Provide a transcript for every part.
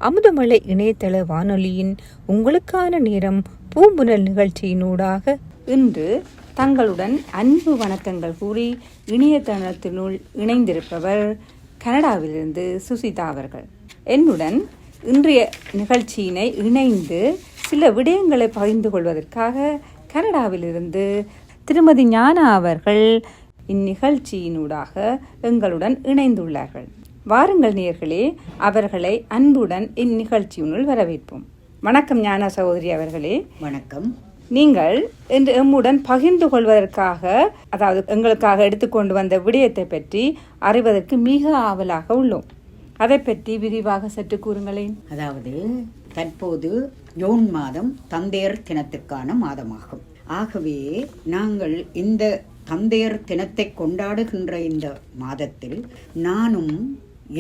அமுதமலை இணையதள வானொலியின் உங்களுக்கான நேரம் பூம்புனல் நிகழ்ச்சியினூடாக இன்று தங்களுடன் அன்பு வணக்கங்கள் கூறி இணையதளத்தினுள் இணைந்திருப்பவர் கனடாவிலிருந்து சுசிதா அவர்கள். என்னுடன் இன்றைய நிகழ்ச்சியினை இணைந்து சில விடயங்களை பகிர்ந்து கொள்வதற்காக கனடாவிலிருந்து திருமதி ஞானா அவர்கள் இந்நிகழ்ச்சியினூடாக எங்களுடன் இணைந்துள்ளார்கள். வாருங்கள் நேயர்களே, அவர்களை அன்புடன் இந்நிகழ்ச்சியினுள் வரவேற்போம். வணக்கம் ஞானா சகோதரி அவர்களே. வணக்கம். நீங்கள் இன்று எம்முடன் பகிர்ந்து கொள்வதற்காக, அதாவது எங்களுக்காக எடுத்துக்கொண்டு வந்த விடயத்தை பற்றி அறிவதற்கு மிக ஆவலாக உள்ளோம். அதை பற்றி விரிவாக சற்று கூறுங்களேன். அதாவது தற்போது ஜூன் மாதம் தந்தையர் தினத்துக்கான மாதமாகும். ஆகவே நாங்கள் இந்த தந்தையர் தினத்தை கொண்டாடுகின்ற இந்த மாதத்தில் நானும்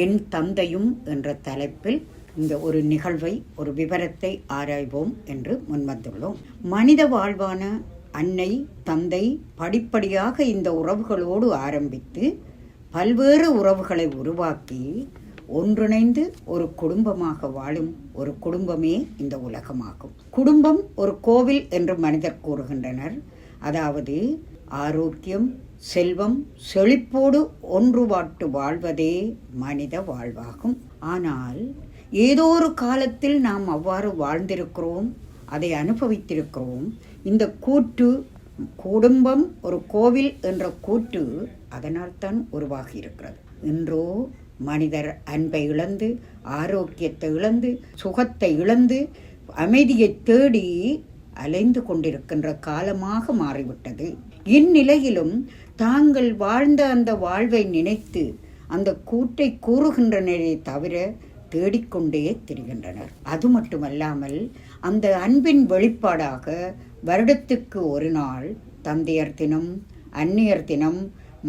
என் தந்தையும் என்ற தலைப்பில் இந்த ஒரு நிகழ்வை, ஒரு விவரத்தை ஆராய்வோம் என்று முன்வந்துள்ளோம். மனித வாழ்வான அன்னை தந்தை படிப்படியாக இந்த உறவுகளோடு ஆரம்பித்து பல்வேறு உறவுகளை உருவாக்கி ஒன்றிணைந்து ஒரு குடும்பமாக வாழும் ஒரு குடும்பமே இந்த உலகமாகும். குடும்பம் ஒரு கோவில் என்று மனிதர் கூறுகின்றனர். அதாவது ஆரோக்கியம், செல்வம், செழிப்போடு ஒன்றுபாட்டு வாழ்வதே மனித வாழ்வாகும். ஆனால் ஏதோ ஒரு காலத்தில் நாம் அவ்வாறு வாழ்ந்திருக்கிறோம், அதை அனுபவித்திருக்கிறோம். இந்த கூட்டு குடும்பம் ஒரு கோவில் என்ற கூட்டு அதனால்தான் உருவாகி இருக்கிறது. இன்றோ மனிதர் அன்பை இழந்து, ஆரோக்கியத்தை இழந்து, சுகத்தை இழந்து, அமைதியை தேடி அலைந்து கொண்டிருக்கின்ற காலமாக மாறிவிட்டது. இந்நிலையிலும் தாங்கள் வாழ்ந்த அந்த வாழ்வை நினைத்து அந்த கூட்டை கூறுகின்றனரே தவிர தேடிக்கொண்டே திரிகின்றனர். அது மட்டுமல்லாமல் அந்த அன்பின் வெளிப்பாடாக வருடத்துக்கு ஒரு நாள் தந்தையர் தினம், அன்னையர் தினம்,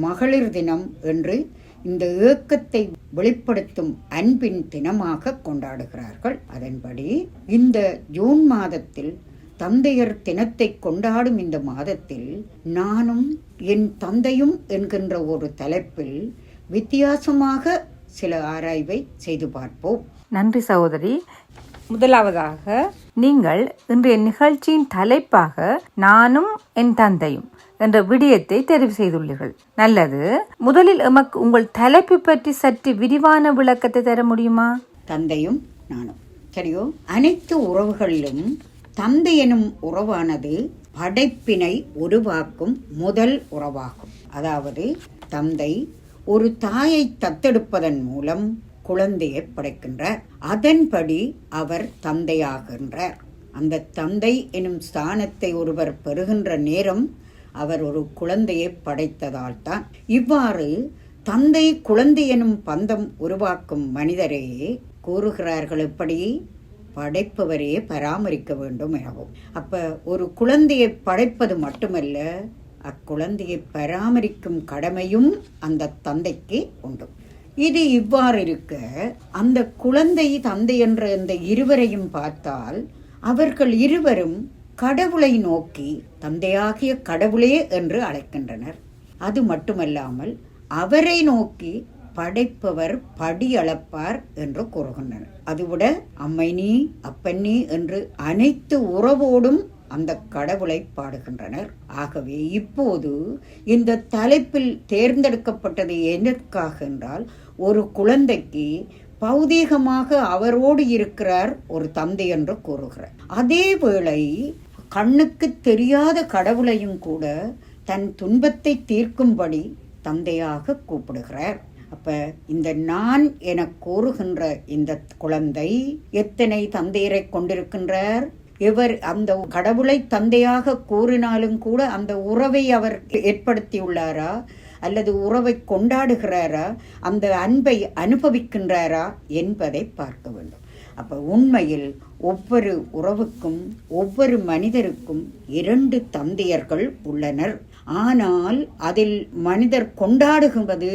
மகளிர் தினம் என்று இந்த ஏக்கத்தை வெளிப்படுத்தும் அன்பின் தினமாக கொண்டாடுகிறார்கள். அதன்படி இந்த ஜூன் மாதத்தில் தந்தையர் தினத்தை கொண்டாடும் இந்த மாதத்தில் நானும் என் தந்தையும் என்கின்ற ஒரு தலைப்பில் வித்தியாசமாக சில ஆராய்வை செய்து பார்ப்போம். நன்றி சகோதரி. முதலாவதாக நீங்கள் இன்றைய நிகழ்ச்சியின் தலைப்பாக நானும் என் தந்தையும் என்ற விடயத்தை தெரிவு செய்துள்ளீர்கள். நல்லது. முதலில் எமக்கு உங்கள் தலைப்பு பற்றி சற்று விரிவான விளக்கத்தை தர முடியுமா? தந்தையும் நானும் சரியோ? அனைத்து உறவுகளிலும் தந்தை எனும் உறவானது படைப்பினை உருவாக்கும் முதல் உறவாகும். அதாவது தந்தை ஒரு தாயை தத்தெடுப்பதன் மூலம் குழந்தையை படைக்கின்றார். அதன்படி அவர் தந்தையாகின்றார். அந்த தந்தை எனும் ஸ்தானத்தை ஒருவர் பெறுகின்ற நேரம் அவர் ஒரு குழந்தையை படைத்ததால் தான். இவ்வாறு தந்தை குழந்தை எனும் பந்தம் உருவாக்கும் மனிதரே கூறுகிறார்கள், எப்படி படைப்பவரே பராமரிக்க வேண்டும் எனவும். அப்ப ஒரு குழந்தையை படைப்பது மட்டுமல்ல, அக்குழந்தையை பராமரிக்கும் கடமையும் அந்த தந்தைக்கு உண்டு. இது இவ்வாறு இருக்க, அந்த குழந்தை தந்தை என்ற இந்த இருவரையும் பார்த்தால் அவர்கள் இருவரும் கடவுளை நோக்கி தந்தையாகிய கடவுளே என்று அழைக்கின்றனர். அது மட்டுமல்லாமல் அவரை நோக்கி படைப்பவர் படி அளப்பார் என்று கூறுகின்றனர். அதுவிட அம்மை நீ, அப்பன் நீ என்று அனைத்து உறவோடும் அந்த கடவுளை பாடுகின்றனர். ஆகவே இப்போது இந்த தலைப்பில் தேர்ந்தெடுக்கப்பட்டது எதற்காக என்றால், ஒரு குழந்தைக்கு பௌதீகமாக அவரோடு இருக்கிறார் ஒரு தந்தை என்று கூறுகிறார். அதே வேளை கண்ணுக்கு தெரியாத கடவுளையும் கூட தன் துன்பத்தை தீர்க்கும்படி தந்தையாக கூப்பிடுகிறார். அப்ப இந்த நான் என கூறுகின்ற இந்த குழந்தை எத்தனை தந்தையரை கொண்டிருக்கின்றார். இவர் அந்த கடவுளை தந்தையாக கூறினாலும் கூட அந்த உறவை அவர் ஏற்படுத்தியுள்ளாரா, அல்லது உறவை கொண்டாடுகிறாரா, அந்த அன்பை அனுபவிக்கின்றாரா என்பதை பார்க்க வேண்டும். அப்ப உண்மையில் ஒவ்வொரு உறவுக்கும், ஒவ்வொரு மனிதருக்கும் 2 தந்தையர்கள் உள்ளனர். ஆனால் அதில் மனிதர் கொண்டாடுவது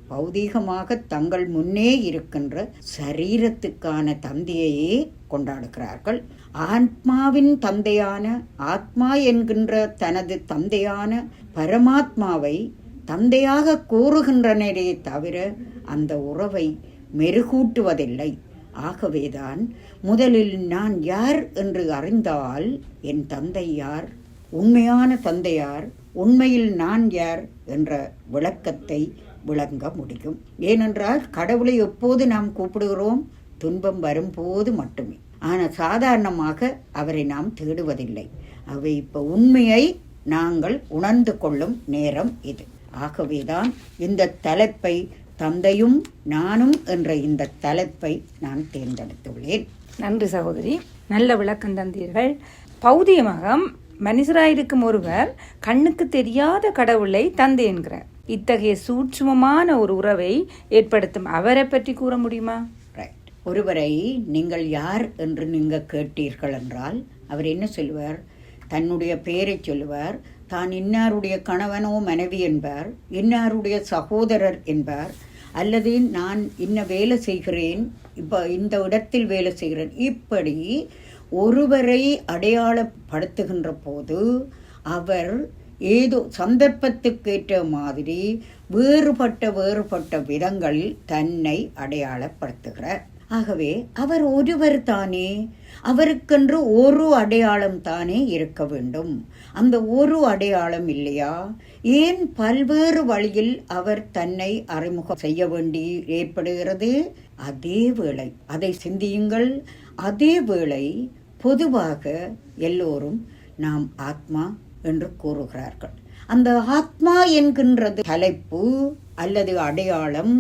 பௌதீகமாக தங்கள் முன்னே இருக்கின்ற சரீரத்துக்கான தந்தையையே கொண்டாடுகிறார்கள். ஆத்மாவின் தந்தையான, ஆத்மா என்கின்ற தனது தந்தையான பரமாத்மாவை தந்தையாக கூறுகின்றனரே தவிர அந்த உறவை மெருகூட்டுவதில்லை. ஆகவேதான் முதலில் நான் யார் என்று அறிந்தால் என் தந்தை யார், உண்மையான தந்தையார், உண்மையில் நான் யார் என்ற விளக்கத்தை விளங்க முடியும். ஏனென்றால் கடவுளை எப்போது நாம் கூப்பிடுகிறோம்? துன்பம் வரும்போது மட்டுமே. ஆனால் சாதாரணமாக அவரை நாம் தேடுவதில்லை. அவை இப்போ உண்மையை நாங்கள் உணர்ந்து கொள்ளும் நேரம் இது. ஆகவேதான் இந்த தலைப்பை தந்தையும் நானும் என்ற இந்த தலைப்பை நான் தேர்ந்தெடுத்துள்ளேன். நன்றி சகோதரி, நல்ல விளக்கம் தந்தீர்கள். பௌதிகமாக மனுஷராயிருக்கும் ஒருவர் கண்ணுக்கு தெரியாத கடவுளை தந்தை என்கிறார். இத்தகைய சூட்சுமமான ஒரு உறவை ஏற்படுத்தும் அவரை பற்றி கூற முடியுமா? ரைட். ஒருவரை நீங்கள் யார் என்று நீங்கள் கேட்டீர்கள் என்றால் அவர் என்ன சொல்லுவார்? தன்னுடைய பெயரை சொல்லுவார். தான் இன்னாருடைய கணவனோ மனைவி என்பார், இன்னாருடைய சகோதரர் என்பார், அல்லது நான் இன்ன வேலை செய்கிறேன், இப்போ இந்த இடத்தில் வேலை செய்கிறேன். இப்படி ஒருவரை அடையாளப்படுத்துகின்ற போது அவர் ஏதோ சந்தர்ப்பத்துக்கேற்ற மாதிரி வேறுபட்ட விதங்களில் தன்னை அடையாளப்படுத்துகிறார். ஆகவே அவர் ஒருவர் தானே, அவருக்கென்று ஒரு அடையாளம் தானே இருக்க வேண்டும். அந்த ஒரு அடையாளம் இல்லையா? ஏன் பல்வேறு வழியில் அவர் தன்னை அறிமுகம் செய்ய வேண்டி ஏற்படுகிறது? அதே வேளை அதை சிந்தியுங்கள். அதே வேளை பொதுவாக எல்லோரும் நாம் ஆத்மா என்று கூறுகிறார்கள். அந்த ஆத்மா என்கின்றது தலைப்பு அல்லது அடையாளம்,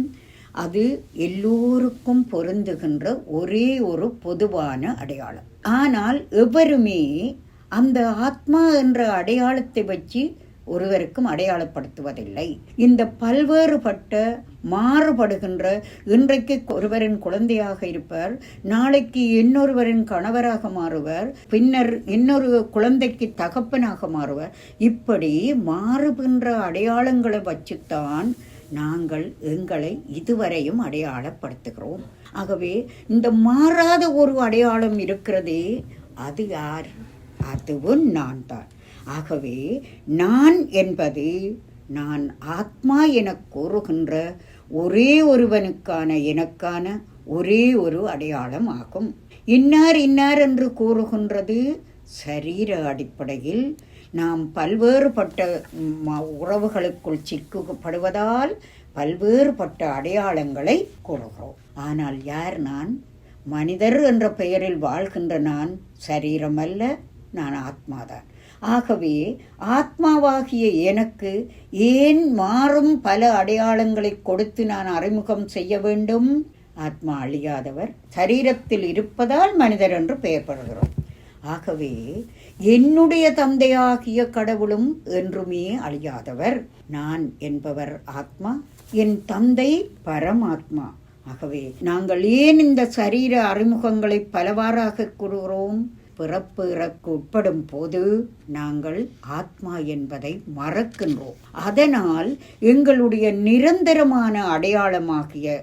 அது எல்லோருக்கும் பொருந்துகின்ற ஒரே ஒரு பொதுவான அடையாளம். ஆனால் எவருமே அந்த ஆத்மா என்ற அடையாளத்தை வச்சு ஒருவருக்கும் அடையாளப்படுத்துவதில்லை. இந்த பல்வேறுபட்ட மாறுபடுகின்ற, இன்றைக்கு ஒருவரின் குழந்தையாக இருப்பார், நாளைக்கு இன்னொருவரின் கணவராக மாறுவர், பின்னர் இன்னொரு குழந்தைக்கு தகப்பனாக மாறுவர். இப்படி மாறுகின்ற அடையாளங்களை வச்சுத்தான் நாங்கள் எங்களை இதுவரையும் அடையாளப்படுத்துகிறோம். ஆகவே இந்த மாறாத ஒரு அடையாளம் இருக்கிறதே, அது யார்? அதுவும் நான் தான். ஆகவே நான் என்பது நான் ஆத்மா என கூறுகின்ற ஒரே ஒருவனுக்கான எனக்கான ஒரே ஒரு அடையாளம் ஆகும். இன்னார் இன்னார் என்று கூறுகின்றது சரீர அடிப்படையில் நாம் பல்வேறுபட்ட உறவுகளுக்குள் சிக்கப்படுவதால் பல்வேறுபட்ட அடையாளங்களை கூறுகிறோம். ஆனால் யார் நான்? மனிதர் என்ற பெயரில் வாழ்கின்ற நான் சரீரம் அல்ல, நான் ஆத்மாதான். ஆகவே ஆத்மாவாகிய எனக்கு ஏன் மாறும் பல அடையாளங்களை கொடுத்து நான் அறிமுகம் செய்ய வேண்டும்? ஆத்மா அழியாதவர், சரீரத்தில் இருப்பதால் மனிதர் என்று பெயர் பெறுகிறோம். ஆகவே என்னுடைய தந்தையாகிய கடவுளும் என்றுமே அழியாதவர். நான் என்பவர் ஆத்மா, என் தந்தை பரமாத்மா. ஆகவே நாங்கள் ஏன் இந்த சரீர அறிமுகங்களை பலவாறாக கூறுகிறோம்? பிறப்பு இறக்கு உட்படும் போது நாங்கள் ஆத்மா என்பதை மறக்கின்றோம். அதனால் எங்களுடைய நிரந்தரமான அடையாளமாகிய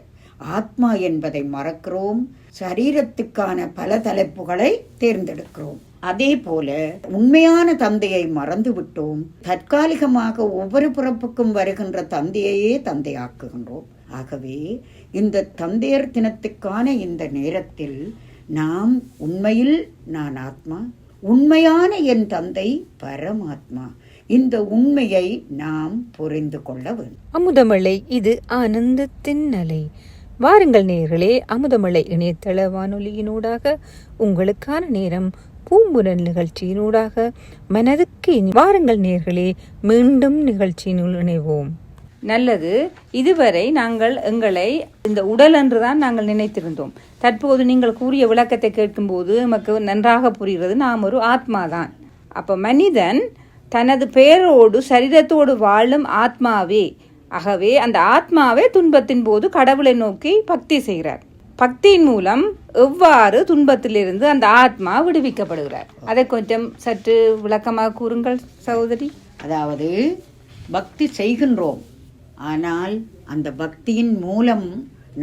ஆத்மா என்பதை மறக்கிறோம். சரீரத்துக்கான பல தலைப்புகளை தேர்ந்தெடுக்கிறோம். அதே போல உண்மையான தந்தையை மறந்துவிட்டோம். தற்காலிகமாக ஒவ்வொரு பிறப்புக்கும் வருகின்ற தந்தையையே தந்தையாக்குகின்றோம். ஆகவே இந்த தந்தையர் தினத்துக்கான இந்த நேரத்தில் நாம் உண்மையில் நான் ஆத்மா, உண்மையான என் தந்தை பரமாத்மா, இந்த உண்மையை நாம் புரிந்து கொள்ள வேண்டும். அமுதமழை, இது ஆனந்தத்தின் அலை. வாருங்கள் நேயர்களே, அமுதமழை இணையதள வானொலியினூடாக உங்களுக்கான நேரம் பூம்புரல் நிகழ்ச்சியினூடாக மனதுக்கு வாருங்கள் நேயர்களே, மீண்டும் நிகழ்ச்சியினுள் இணைவோம். நல்லது. இதுவரை நாங்கள் எங்களை இந்த உடல் என்றுதான் நாங்கள் நினைத்திருந்தோம். தற்போது நீங்கள் கூறிய விளக்கத்தை கேட்கும்போது நமக்கு நன்றாக புரிகிறது, நாம் ஒரு ஆத்மாதான். அப்போ மனிதன் தனது பெயரோடு சரீரத்தோடு வாழும் ஆத்மாவே. ஆகவே அந்த ஆத்மாவே துன்பத்தின் போது கடவுளை நோக்கி பக்தி செய்கிறார். பக்தியின் மூலம் எவ்வாறு துன்பத்திலிருந்து அந்த ஆத்மா விடுவிக்கப்படுகிறார், அதை கொஞ்சம் சற்று விளக்கமாக கூறுங்கள் சகோதரி. அதாவது பக்தி செய்கின்றோம், ஆனால் அந்த பக்தியின் மூலம்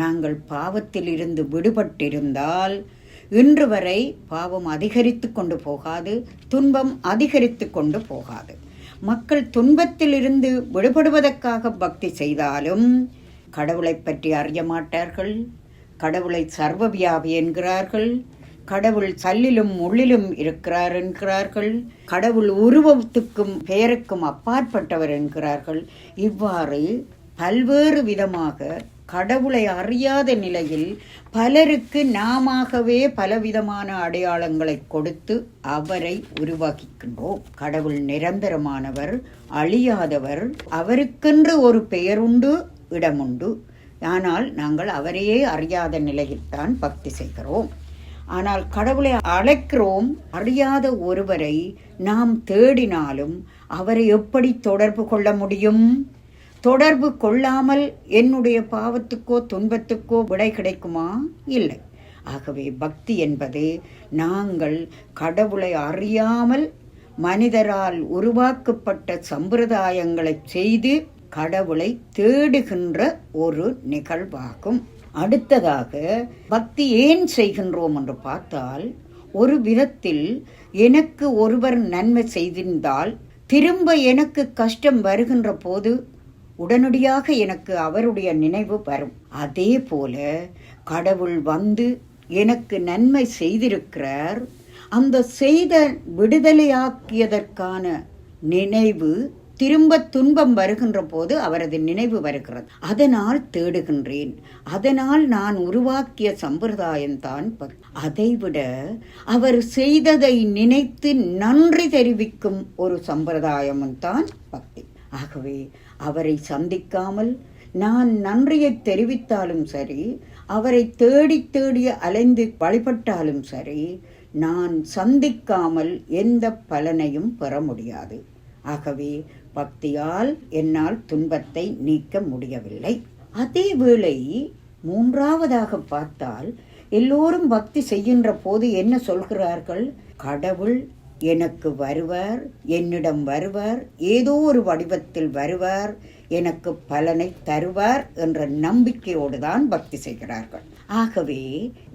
நாங்கள் பாவத்தில் இருந்து விடுபட்டிருந்தால் இன்று வரை பாவம் அதிகரித்து கொண்டு போகாது, துன்பம் அதிகரித்து கொண்டு போகாது. மக்கள் துன்பத்திலிருந்து விடுபடுவதற்காக பக்தி செய்தாலும் கடவுளை பற்றி அறிய மாட்டார்கள், கடவுளை சர்வவியாபி என்கிறார்கள், கடவுள் சல்லிலும் உள்ளிலும் இருக்கிறார் என்கிறார்கள், கடவுள் உருவத்துக்கும் பெயருக்கும் அப்பாற்பட்டவர் என்கிறார்கள். இவ்வாறு பல்வேறு விதமாக கடவுளை அறியாத நிலையில் பலருக்கு நாமவே பலவிதமான அடையாளங்களை கொடுத்து அவரை உருவாக்கிக்கின்றோம். கடவுள் நிரந்தரமானவர், அழியாதவர், அவருக்கென்று ஒரு பெயருண்டு, இடமுண்டு. ஆனால் நாங்கள் அவரையே அறியாத நிலையில்தான் பக்தி செய்கிறோம். ஆனால் கடவுளை அழைக்கிறோம். அறியாத ஒருவரை நாம் தேடினாலும் அவரை எப்படி தொடர்பு கொள்ள முடியும்? தொடர்பு கொள்ளாமல் என்னுடைய பாவத்துக்கோ துன்பத்துக்கோ விடை கிடைக்குமா? இல்லை. ஆகவே பக்தி என்பது நாங்கள் கடவுளை அறியாமல் மனிதரால் உருவாக்கப்பட்ட சம்பிரதாயங்களை செய்து கடவுளை தேடுகின்ற ஒரு நிகழ்வாகும். அடுத்ததாக பக்தி ஏன் செய்கின்றோம் என்று பார்த்தால், ஒரு விதத்தில் எனக்கு ஒருவர் நன்மை செய்திருந்தால் திரும்ப எனக்கு கஷ்டம் வருகின்ற போது உடனடியாக எனக்கு அவருடைய நினைவு வரும். அதே போல கடவுள் வந்து எனக்கு நன்மை செய்திருக்கிறார், அந்த செய்த விடுதலையாக்கியதற்கான நினைவு திரும்ப துன்பம் வருகின்ற போது அவரது நினைவு வருகிறது. அதனால் தேடுகின்றேன். அதனால் நான் உருவாக்கிய சம்பிரதாயம்தான் பக்தி. அதைவிட அவர் செய்ததை நினைத்து நன்றி தெரிவிக்கும் ஒரு சம்பிரதாயமும் தான் பக்தி. ஆகவே அவரை சந்திக்காமல் நான் நன்றியை தெரிவித்தாலும் சரி, அவரை தேடி தேடி அலைந்து வழிபட்டாலும் சரி, நான் சந்திக்காமல் எந்த பலனையும் பெற முடியாது. ஆகவே பக்தியால் என்னால் துன்பத்தை நீக்க முடியவில்லை. அதேவேளை மூன்றாவதாக பார்த்தால், எல்லோரும் பக்தி செய்கின்ற போது என்ன சொல்கிறார்கள்? கடவுள் எனக்கு வருவார், என்னிடம் வருவார், ஏதோ ஒரு வடிவத்தில் வருவார், எனக்கு பலனை தருவார் என்ற நம்பிக்கையோடு தான் பக்தி செய்கிறார்கள். ஆகவே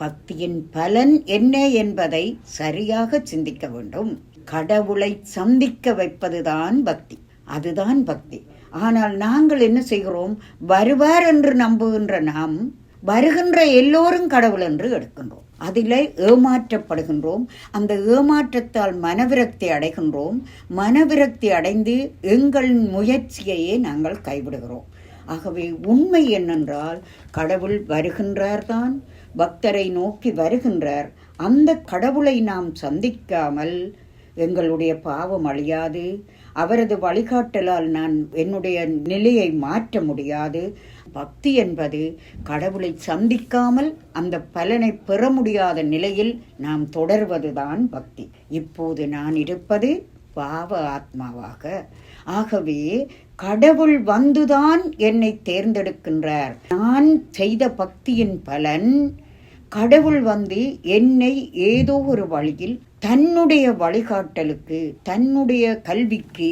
பக்தியின் பலன் என்ன என்பதை சரியாக சிந்திக்க வேண்டும். கடவுளை சந்திக்க வைப்பதுதான் பக்தி, அதுதான் பக்தி. ஆனால் நாங்கள் என்ன செய்கிறோம்? வருவார் என்று நம்புகின்ற நாம் வருகின்ற எல்லோரும் கடவுள் என்று எடுக்கின்றோம். அதிலே ஏமாற்றப்படுகின்றோம். அந்த ஏமாற்றத்தால் மனவிரக்தி அடைகின்றோம். மனவிரக்தி அடைந்து எங்கள் முயற்சியையே நாங்கள் கைவிடுகிறோம். ஆகவே உண்மை என்னென்றால், கடவுள் வருகின்றார் தான், பக்தரை நோக்கி வருகின்றார். அந்த கடவுளை நாம் சந்திக்காமல் எங்களுடைய பாவம் அழியாது. அவரது வழிகாட்டலால் நான் என்னுடைய நிலையை மாற்ற முடியாது. பக்தி என்பது கடவுளை சந்திக்காமல் அந்த பலனை பெற முடியாத நிலையில் நாம் தொடர்வதுதான் பக்தி. இப்போது நான் இருப்பது பாவ ஆத்மாவாக. ஆகவே கடவுள் வந்துதான் என்னை தேர்ந்தெடுக்கின்றார். நான் செய்த பக்தியின் பலன் கடவுள் வந்து என்னை ஏதோ ஒரு வழியில் தன்னுடைய வழிகாட்டலுக்கு, தன்னுடைய கல்விக்கு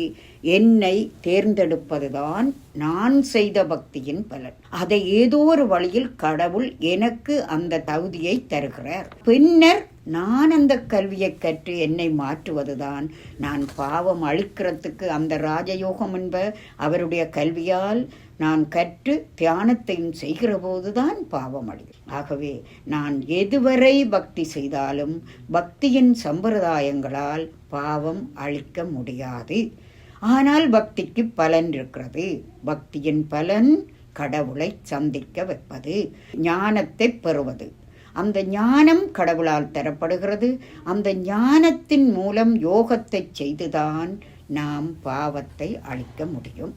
என்னை தேர்ந்தெடுப்பதுதான் நான் செய்த பக்தியின் பலன். அதை ஏதோ ஒரு வழியில் கடவுள் எனக்கு அந்த தகுதியை தருகிறார். பின்னர் நான் அந்த கல்வியை கற்று என்னை மாற்றுவதுதான். நான் பாவம் அழிக்கிறதுக்கு அந்த ராஜயோகம் என்ப அவருடைய கல்வியால் நான் கற்று தியானத்தையும் செய்கிற போதுதான் பாவம் அழியும். ஆகவே நான் எதுவரை பக்தி செய்தாலும் பக்தியின் சம்பிரதாயங்களால் பாவம் அழிக்க முடியாது. ஆனால் பக்திக்கு பலன் இருக்கிறது. பக்தியின் பலன் கடவுளை சந்திக்க வைப்பது, ஞானத்தை பெறுவது. அந்த ஞானம் கடவுளால் தரப்படுகிறது. அந்த ஞானத்தின் மூலம் யோகத்தை செய்துதான் நாம் பாவத்தை அழிக்க முடியும்.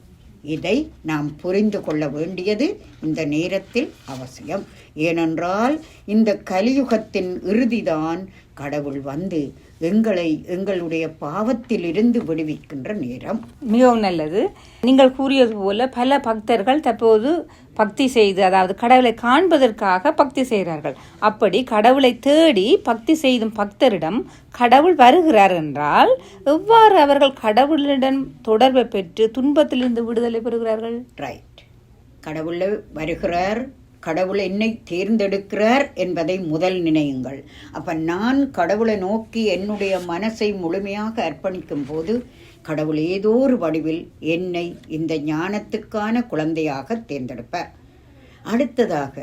இதை நாம் புரிந்து கொள்ள வேண்டியது இந்த நேரத்தில் அவசியம். ஏனென்றால் இந்த கலியுகத்தின் இறுதிதான் கடவுள் வந்து எங்களை எங்களுடைய பாவத்தில் இருந்து விடுவிக்கின்ற நேரம். மிகவும் நல்லது. நீங்கள் கூறியது போல பல பக்தர்கள் தற்போது பக்தி செய்து, அதாவது கடவுளை காண்பதற்காக பக்தி செய்கிறார்கள். அப்படி கடவுளை தேடி பக்தி செய்தும் பக்தரிடம் கடவுள் வருகிறார் என்றால் எவ்வாறு அவர்கள் கடவுளிடம் தொடர்பை பெற்று துன்பத்திலிருந்து விடுதலை பெறுகிறார்கள்? ரைட். கடவுள் வருகிறார், கடவுள் என்னை தேர்ந்தெடுக்கிறார் என்பதை முதல் நினையுங்கள். அப்ப நான் கடவுளை நோக்கி என்னுடைய மனசை முழுமையாக அர்ப்பணிக்கும் போது கடவுள் ஏதோ ஒரு வடிவில் என்னை இந்த ஞானத்துக்கான குழந்தையாக தேர்ந்தெடுப்பார். அடுத்ததாக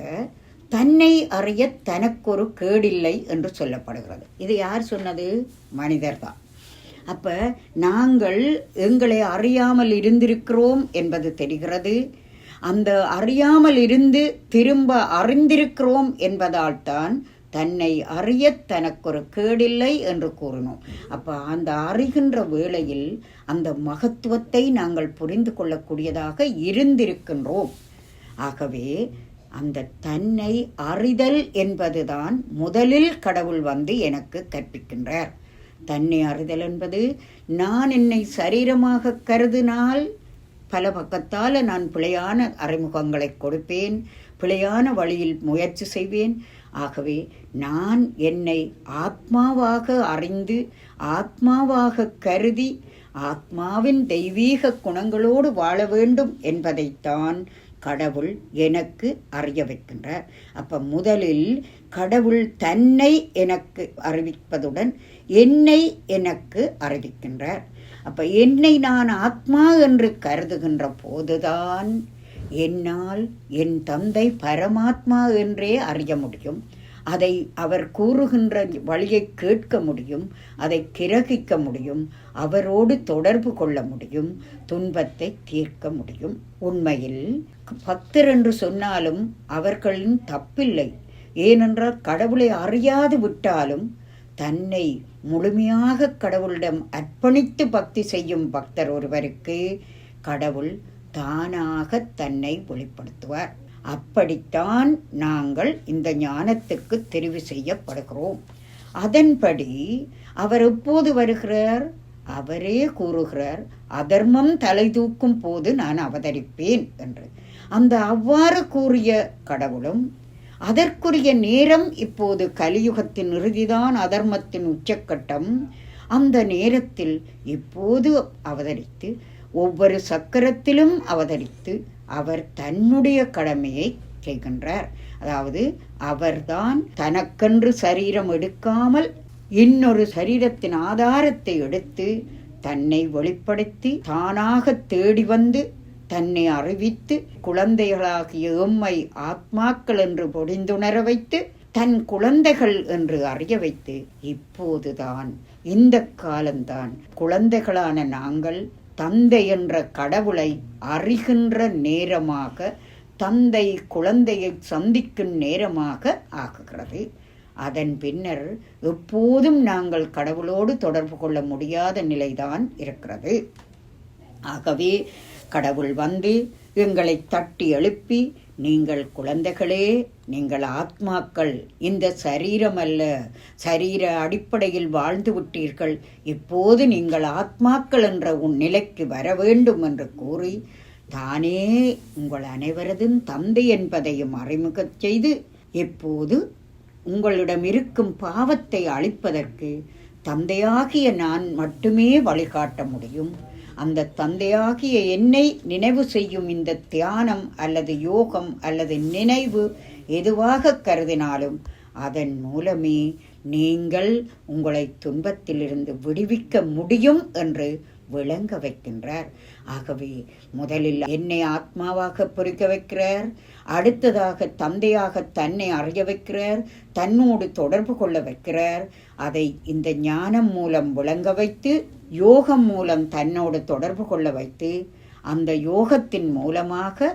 தன்னை அறிய தனக்கொரு கேடில்லை என்று சொல்லப்படுகிறது. இது யார் சொன்னது? மனிதர் தான். அப்போ நாங்கள் எங்களை அறியாமல் இருந்திருக்கிறோம் என்பது தெரிகிறது. அந்த அறியாமல் இருந்து திரும்ப அறிந்திருக்கிறோம் என்பதால் தான் தன்னை அறிய தனக்கொரு கேடில்லை என்று கூறினோம். அப்போ அந்த அறிகின்ற வேளையில் அந்த மகத்துவத்தை நாங்கள் புரிந்து கொள்ளக்கூடியதாக இருந்திருக்கின்றோம். ஆகவே அந்த தன்னை அறிதல் என்பதுதான் முதலில் கடவுள் வந்து எனக்கு கற்பிக்கின்றார். தன்னை அறிதல் என்பது, நான் என்னை சரீரமாக கருதினால் பல பக்கத்தால் நான் பிழையான அறிமுகங்களை கொடுப்பேன், பிழையான வழியில் முயற்சி செய்வேன். ஆகவே நான் என்னை ஆத்மாவாக அறிந்து ஆத்மாவாக கருதி ஆத்மாவின் தெய்வீக குணங்களோடு வாழ வேண்டும் என்பதைத்தான் கடவுள் எனக்கு அறிய வைக்கின்றார். அப்போ முதலில் கடவுள் தன்னை எனக்கு அறிவிப்பதுடன் என்னை எனக்கு அறிவிக்கின்றார். அப்போ என்னை நான் ஆத்மா என்று கருதுகின்ற போதுதான் என்னால் என் தந்தை பரமாத்மா என்றே அறிய முடியும். அதை அவர் கூறுகின்ற வழியை கேட்க முடியும், அதை கிரகிக்க முடியும், அவரோடு தொடர்பு கொள்ள முடியும், துன்பத்தை தீர்க்க முடியும். உண்மையில் பக்தர் என்று சொன்னாலும் அவர்களின் தப்பில்லை. ஏனென்றால் கடவுளை அறியாது விட்டாலும் தன்னை முழுமையாக கடவுளிடம் அர்ப்பணித்து பக்தி செய்யும் பக்தர் ஒருவருக்கு கடவுள் தானாக தன்னை வெளிப்படுத்துவார். அப்படித்தான் நாங்கள் இந்த ஞானத்துக்கு தெரிவு செய்யப்படுகிறோம். அதன்படி அவர் எப்போது வருகிறார்? அவரே கூறுகிறார், அதர்மம் தலை தூக்கும் போது நான் அவதரிப்பேன் என்று. அந்த அவ்வாறு கூறிய கடவுளும் அதற்குரிய நேரம் இப்போது கலியுகத்தின் இறுதிதான், அதர்மத்தின் உச்சக்கட்டம். அந்த நேரத்தில் இப்போது அவதரித்து ஒவ்வொரு சக்கரத்திலும் அவதரித்து அவர் தன்னுடைய கடமையை செய்கின்றார். அதாவது அவர்தான் தனக்கென்று சரீரம் எடுக்காமல் இன்னொரு சரீரத்தின் ஆதாரத்தை எடுத்து தன்னை வெளிப்படுத்தி தானாக தேடி வந்து தன்னை அறிவித்து குழந்தைகளாகிய எம்மை ஆத்மாக்கள் என்று பொடிந்துணர வைத்து தன் குழந்தைகள் என்று அறிய வைத்து இப்போதுதான் இந்த காலம்தான் குழந்தைகளான நாங்கள் தந்தை என்ற கடவுளை அறிகின்ற நேரமாக, தந்தை குழந்தையை சந்திக்கும் நேரமாக ஆகுகிறது. அதன் பின்னர் எப்போதும் நாங்கள் கடவுளோடு தொடர்பு கொள்ள முடியாத நிலைதான் இருக்கிறது. ஆகவே கடவுள் வந்து எங்களை தட்டி எழுப்பி, நீங்கள் குழந்தைகளே, நீங்கள் ஆத்மாக்கள், இந்த சரீரம் அல்ல, சரீர அடிப்படையில் வாழ்ந்து விட்டீர்கள், இப்போது நீங்கள் ஆத்மாக்கள் என்ற உன் நிலைக்கு வர வேண்டும் என்று கூறி தானே உங்கள் அனைவரதும் தந்தை என்பதையும் அறிமுகச் செய்து இப்போது உங்களிடம் இருக்கும் பாவத்தை அழிப்பதற்கு தந்தையாகிய நான் மட்டுமே வழிகாட்ட முடியும். அந்த தந்தையாகிய என்னை நினைவு செய்யும் இந்த தியானம் அல்லது யோகம் அல்லது நினைவு எதுவாக கருதினாலும் அதன் மூலமே நீங்கள் உங்களை துன்பத்திலிருந்து விடுவிக்க முடியும் என்று விளங்க வைக்கின்றார். ஆகவே முதலில் என்னை ஆத்மாவாக பொறிக்க வைக்கிறார், அடுத்ததாக தந்தையாக தன்னை அறிய வைக்கிறார், தன்னோடு தொடர்பு கொள்ள வைக்கிறார். அதை இந்த ஞானம் மூலம் விளங்க வைத்து யோகம் மூலம் தன்னோடு தொடர்பு கொள்ள வைத்து அந்த யோகத்தின் மூலமாக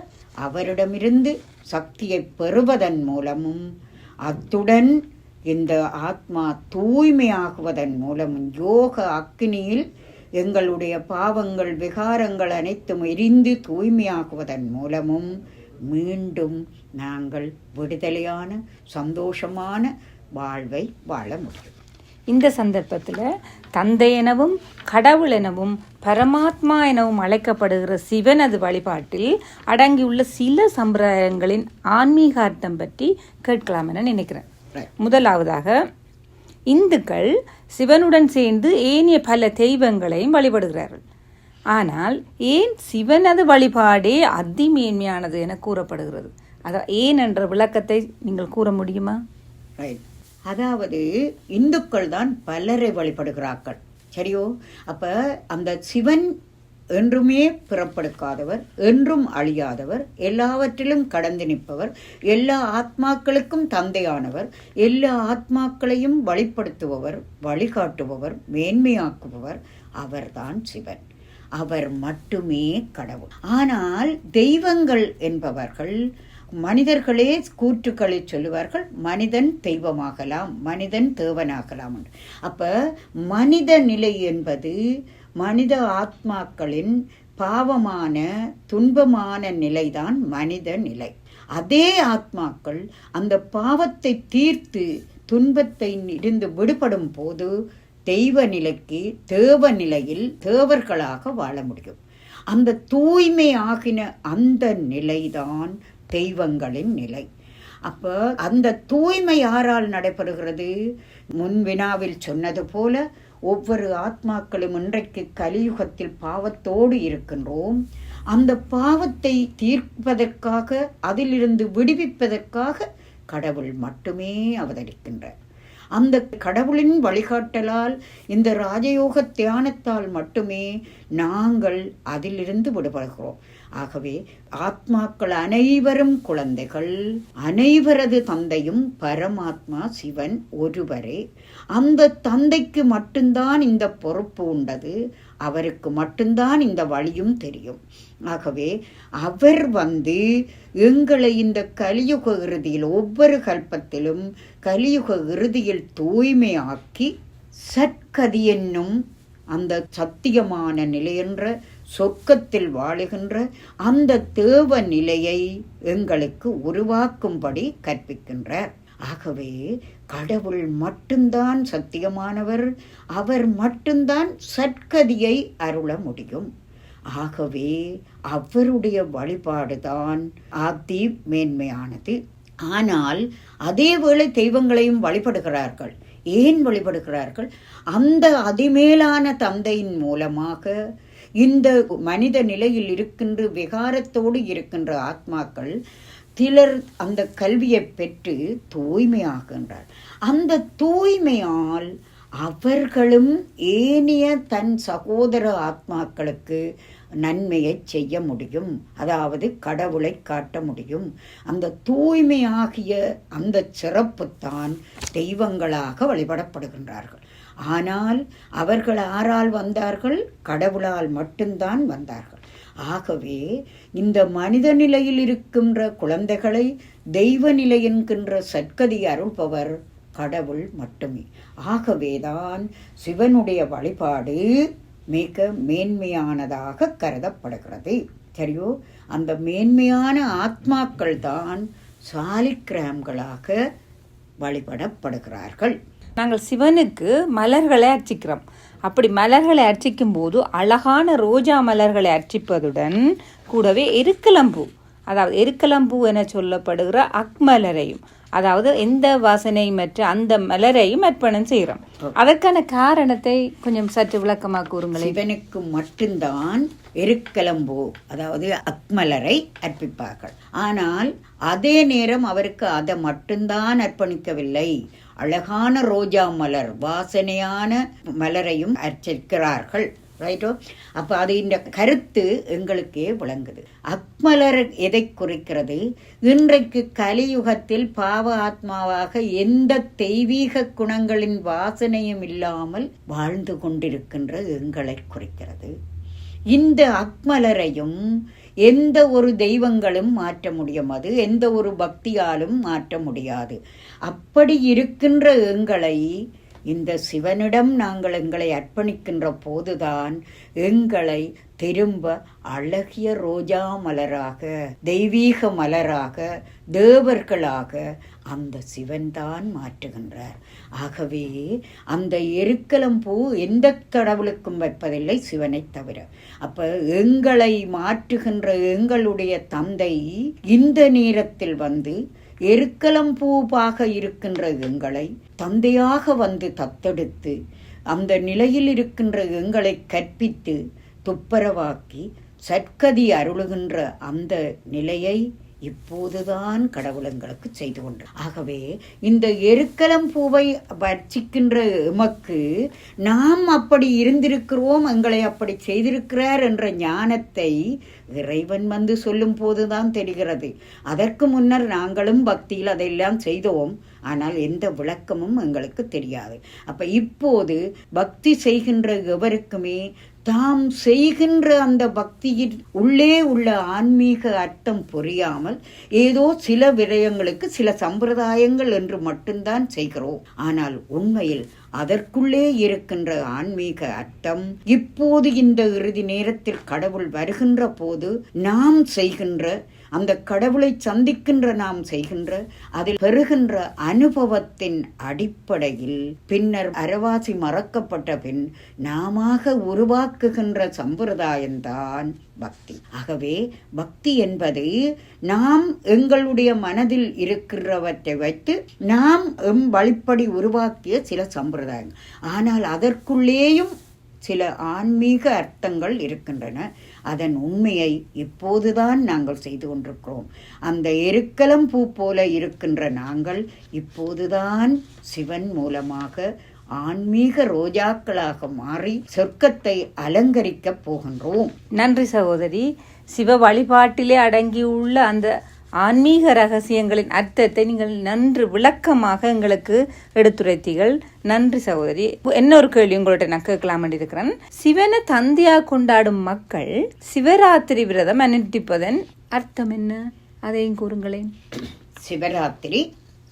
அவரிடமிருந்து சக்தியை பெறுவதன் மூலமும் அத்துடன் இந்த ஆத்மா தூய்மையாகுவதன் மூலமும் யோக அக்னியில் எங்களுடைய பாவங்கள் விகாரங்கள் அனைத்தும் எரிந்து தூய்மையாகுவதன் மூலமும் மீண்டும் நாங்கள் விடுதலையான சந்தோஷமான வாழ்வை வாழ முடியும். இந்த சந்தர்ப்பத்தில் தந்தை எனவும் கடவுள் எனவும் பரமாத்மா எனவும் அழைக்கப்படுகிற சிவனது வழிபாட்டில் அடங்கியுள்ள சில சம்பிரதாயங்களின் ஆன்மீக அர்த்தம் பற்றி கேட்கலாம் என நினைக்கிறேன். முதலாவதாக, இந்துக்கள் சிவனுடன் சேர்ந்து ஏனைய பல தெய்வங்களையும் வழிபடுகிறார்கள். ஆனால் ஏன் சிவனது வழிபாடே அதிமேன்மையானது என கூறப்படுகிறது? ஏன் என்ற விளக்கத்தை நீங்கள் கூற முடியுமா? அதாவது இந்துக்கள் தான் பலரை வழிபடுகிறார்கள், சரியோ? அப்ப அந்த சிவன் என்றுமே பிறப்பெடுக்காதவர், என்றும் அழியாதவர், எல்லாவற்றிலும் கடந்து நிற்பவர், எல்லா ஆத்மாக்களுக்கும் தந்தையானவர், எல்லா ஆத்மாக்களையும் வழிப்படுத்துபவர், வழிகாட்டுபவர், மேன்மையாக்குபவர். அவர்தான் சிவன். அவர் மட்டுமே கடவுள். ஆனால் தெய்வங்கள் என்பவர்கள் மனிதர்களே கூற்றுக்களை சொல்லுவார்கள், மனிதன் தெய்வமாகலாம், மனிதன் தேவனாகலாம். அப்ப மனித நிலை என்பது மனித ஆத்மாக்களின் பாவமான துன்பமான நிலைதான் மனித நிலை. அதே ஆத்மாக்கள் அந்த பாவத்தை தீர்த்து துன்பத்தை இருந்து விடுபடும் போது தெய்வ நிலைக்கு, தேவ நிலையில் தேவர்களாக வாழ முடியும். அந்த தூய்மை ஆகின அந்த நிலைதான் தெய்வங்களின் நிலை. அப்போ அந்த தூய்மை யாரால் நடைபெறுகிறது? முன்வினாவில் சொன்னது போல ஒவ்வொரு ஆத்மாக்களும் இன்றைக்கு கலியுகத்தில் பாவத்தோடு இருக்கின்றோம். அந்த பாவத்தை தீர்ப்பதற்காக, அதிலிருந்து விடுவிப்பதற்காக கடவுள் மட்டுமே அவதரிக்கின்றார். அந்த கடவுளின் வழிகாட்டலால், இந்த ராஜயோக தியானத்தால் மட்டுமே நாங்கள் அதிலிருந்து விடுபடுகிறோம். ஆகவே ஆத்மாக்கள் அனைவரும் குழந்தைகள், அனைவரது தந்தையும் பரமாத்மா சிவன் ஒருவரே. அந்த தந்தைக்கு மட்டும்தான் இந்த பொறுப்பு உண்டது, அவருக்கு மட்டும்தான் இந்த வழியும் தெரியும். ஆகவே அவர் எங்களை இந்த கலியுக இறுதியில், ஒவ்வொரு கல்பத்திலும் கலியுக இறுதியில் தூய்மையாக்கி சற்கதி என்னும் அந்த சத்தியமான நிலையென்ற சொர்க்கத்தில் வாழுகின்ற அந்த தேவ நிலையை எங்களுக்கு உருவாக்கும்படி கற்பிக்கின்றார். ஆகவே கடவுள் மட்டும்தான் சத்தியமானவர், அவர் மட்டும்தான் சற்கதியை அருள முடியும். ஆகவே அவருடைய வழிபாடுதான் அதி மேன்மையானது. ஆனால் அதேவேளை தெய்வங்களையும் வழிபடுகிறார்கள். ஏன் வழிபடுகிறார்கள்? அந்த அதிமேலான தந்தையின் மூலமாக இந்த மனித நிலையில் இருக்கின்ற விகாரத்தோடு இருக்கின்ற ஆத்மாக்கள் சிலர் அந்த கல்வியை பெற்று தூய்மையாகின்றார். அந்த தூய்மையால் அவர்களும் ஏனைய தன் சகோதர ஆத்மாக்களுக்கு நன்மையை செய்ய முடியும், அதாவது கடவுளை காட்ட முடியும். அந்த தூய்மையாகிய அந்த சிறப்புத்தான் தெய்வங்களாக வழிபடப்படுகின்றார்கள். ஆனால் அவர்கள் யாரால் வந்தார்கள்? கடவுளால் மட்டும்தான் வந்தார்கள். ஆகவே இந்த மனித நிலையில் இருக்கின்ற குழந்தைகளை தெய்வ நிலை என்கின்ற சற்கதி அருள்பவர் கடவுள் மட்டுமே. ஆகவேதான் சிவனுடைய வழிபாடு மிக மேன்மையானதாக கருதப்படுகிறது. சரியோ? அந்த மேன்மையான ஆத்மாக்கள் தான் சாலிக்கிராம்களாக வழிபடப்படுகிறார்கள். நாங்கள் சிவனுக்கு மலர்களை அர்ச்சிக்கிறோம். அப்படி மலர்களை அர்ச்சிக்கும் போது அழகான ரோஜா மலர்களை அர்ச்சிப்பதுடன் கூடவே எருக்கலம்பூ, அதாவது எருக்கலம்பூ என சொல்லப்படுகிற அக்மலரையும், அதாவது எந்த வாசனையுமற்ற அந்த மலரையும் அர்ப்பணம் செய்கிறோம். அதற்கான காரணத்தை கொஞ்சம் சற்று விளக்கமாக கூறுங்களேன். சிவனுக்கு மட்டும்தான் எருக்கலம்பூ, அதாவது அக்மலரை அர்ப்பிப்பார்கள். ஆனால் அதே நேரம் அவருக்கு அதை மட்டும்தான் அர்ப்பணிக்கவில்லை, அழகான ரோஜா மலர், வாசனையான மலரையும் அர்ச்சிக்கிறார்கள். ரைட்டோ? அப்போ அது இந்த கருத்து எங்களுக்கே விளங்குது. அக்மலர் எதை குறிக்கிறது? இன்றைக்கு கலியுகத்தில் பாவ ஆத்மாவாக எந்த தெய்வீக குணங்களின் வாசனையும் இல்லாமல் வாழ்ந்து கொண்டிருக்கின்ற எங்களை குறிக்கிறது. இந்த அக்மலரையும் எந்த ஒரு தெய்வங்களும் மாற்ற முடியும், அது எந்த ஒரு பக்தியாலும் மாற்ற முடியாது. அப்படி இருக்கின்ற எங்களை இந்த சிவனிடம் நாங்கள் எங்களை அர்ப்பணிக்கின்ற போதுதான் எங்களை திரும்ப அழகிய ரோஜா மலராக, தெய்வீக மலராக, தேவர்களாக அந்த சிவன்தான் மாற்றுகின்றார். ஆகவே அந்த எருக்கலம்பூ எந்த கடவுளுக்கும் வைப்பதில்லை, சிவனை தவிர. அப்ப எங்களை மாற்றுகின்ற எங்களுடைய தந்தை இந்த நேரத்தில் எருக்கலம்பூவாக இருக்கின்ற எங்களை தந்தையாக தத்தெடுத்து அந்த நிலையில் இருக்கின்ற எங்களை கற்பித்து துப்பரவாக்கி சற்கதி அருளுகின்ற அந்த நிலையை இப்போதுதான் கடவுள் எங்களுக்கு செய்து கொண்டு. ஆகவே இந்த எருக்களம் பூவை வர்ச்சிக்கின்ற எமக்கு நாம் அப்படி இருந்திருக்கிறோம், எங்களை அப்படி செய்திருக்கிறார் என்ற ஞானத்தை இறைவன் வந்து சொல்லும் போதுதான் தெரிகிறது. அதற்கு முன்னர் நாங்களும் பக்தியில் அதையெல்லாம் செய்தோம், ஆனால் எந்த விளக்கமும் எங்களுக்கு தெரியாது. அப்ப இப்போது பக்தி செய்கின்ற எவருக்குமே தாம் செய்கின்ற அந்த பக்தியின் உள்ளே உள்ள ஆன்மீக அர்த்தம் புரியாமல் ஏதோ சில விடயங்களுக்கு சில சம்பிரதாயங்கள் என்று மட்டும்தான் செய்கிறோம். ஆனால் உண்மையில் அதற்குள்ளே இருக்கின்ற ஆன்மீக அர்த்தம் இப்போது இந்த இறுதி நேரத்தில் கடவுள் வருகின்ற போது நாம் செய்கின்ற அந்த கடவுளை சந்திக்கின்ற நாம் செய்கின்ற அதில் பெறுகின்ற அனுபவத்தின் அடிப்படையில் பின்னர் அரைவாசி மறக்கப்பட்ட பின் நாமாக உருவாக்குகின்ற சம்பிரதாயம்தான் பக்தி. ஆகவே பக்தி என்பது நாம் எங்களுடைய மனதில் இருக்கிறவற்றை வைத்து நாம் வழிப்படி உருவாக்கிய சில சம்பிரதாயங்கள். ஆனால் அதற்குள்ளேயும் சில ஆன்மீக அர்த்தங்கள் இருக்கின்றன. அதன் உண்மையை இப்போதுதான் நாங்கள் செய்து கொண்டிருக்கிறோம். அந்த எருக்களம் பூ போல இருக்கின்ற நாங்கள் இப்போதுதான் சிவன் மூலமாக ஆன்மீக ரோஜாக்களாக மாறி சொர்க்கத்தை அலங்கரிக்கப் போகின்றோம். நன்றி சகோதரி. சிவ வழிபாட்டிலே அடங்கியுள்ள அந்த ஆன்மீக ரகசியங்களின் அர்த்தத்தை நீங்கள் நன்று விளக்கமாக எங்களுக்கு எடுத்துரைத்தீர்கள். நன்றி சகோதரி. என்ன ஒரு கேள்வி உங்கள்ட்ட நான் கேட்கலாம் இருக்கிறேன். சிவனை தந்தையா கொண்டாடும் மக்கள் சிவராத்திரி விரதம் அனுஷ்டிப்பதன் அர்த்தம் என்ன? அதையும் கூறுங்களேன். சிவராத்திரி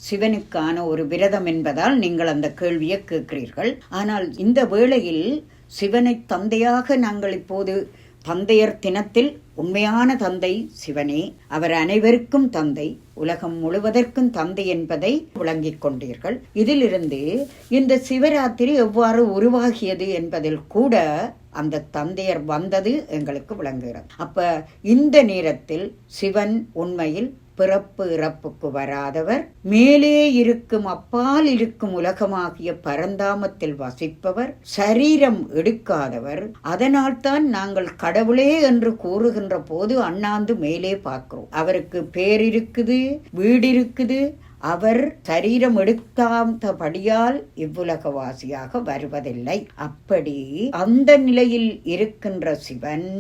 சிவனுக்கான ஒரு விரதம் என்பதால் நீங்கள் அந்த கேள்வியை கேட்கிறீர்கள். ஆனால் இந்த வேளையில் சிவனை தந்தையாக நாங்கள் இப்போது தந்தையர் தினத்தில் உண்மையான தந்தை சிவனே, அவர் அனைவருக்கும் தந்தை, உலகம் முழுவதற்கும் தந்தை என்பதை விளங்கிக் கொண்டீர்கள். இதிலிருந்து இந்த சிவராத்திரி எவ்வாறு உருவாகியது என்பதில் கூட அந்த தந்தையர் வந்தது எங்களுக்கு விளங்குகிறது. அப்ப இந்த நேரத்தில் சிவன் உண்மையில் பிறப்பு இறப்புக்கு வராதவர், மேலே இருக்கும் அப்பால் இருக்கும் உலகமாகிய பரந்தாமத்தில் வசிப்பவர், சரீரம் எடுக்காதவர். அதனால் தான் நாங்கள் கடவுளே என்று கூறுகின்ற போது அண்ணாந்து மேலே பார்க்கிறோம். அவருக்கு பேர் இருக்குது, வீடு இருக்குது. அவர் சரீரம் எடுக்காதபடியால் இவ்வுலகவாசியாக வருவதில்லை. அப்படி அந்த நிலையில் இருக்கின்ற சிவன்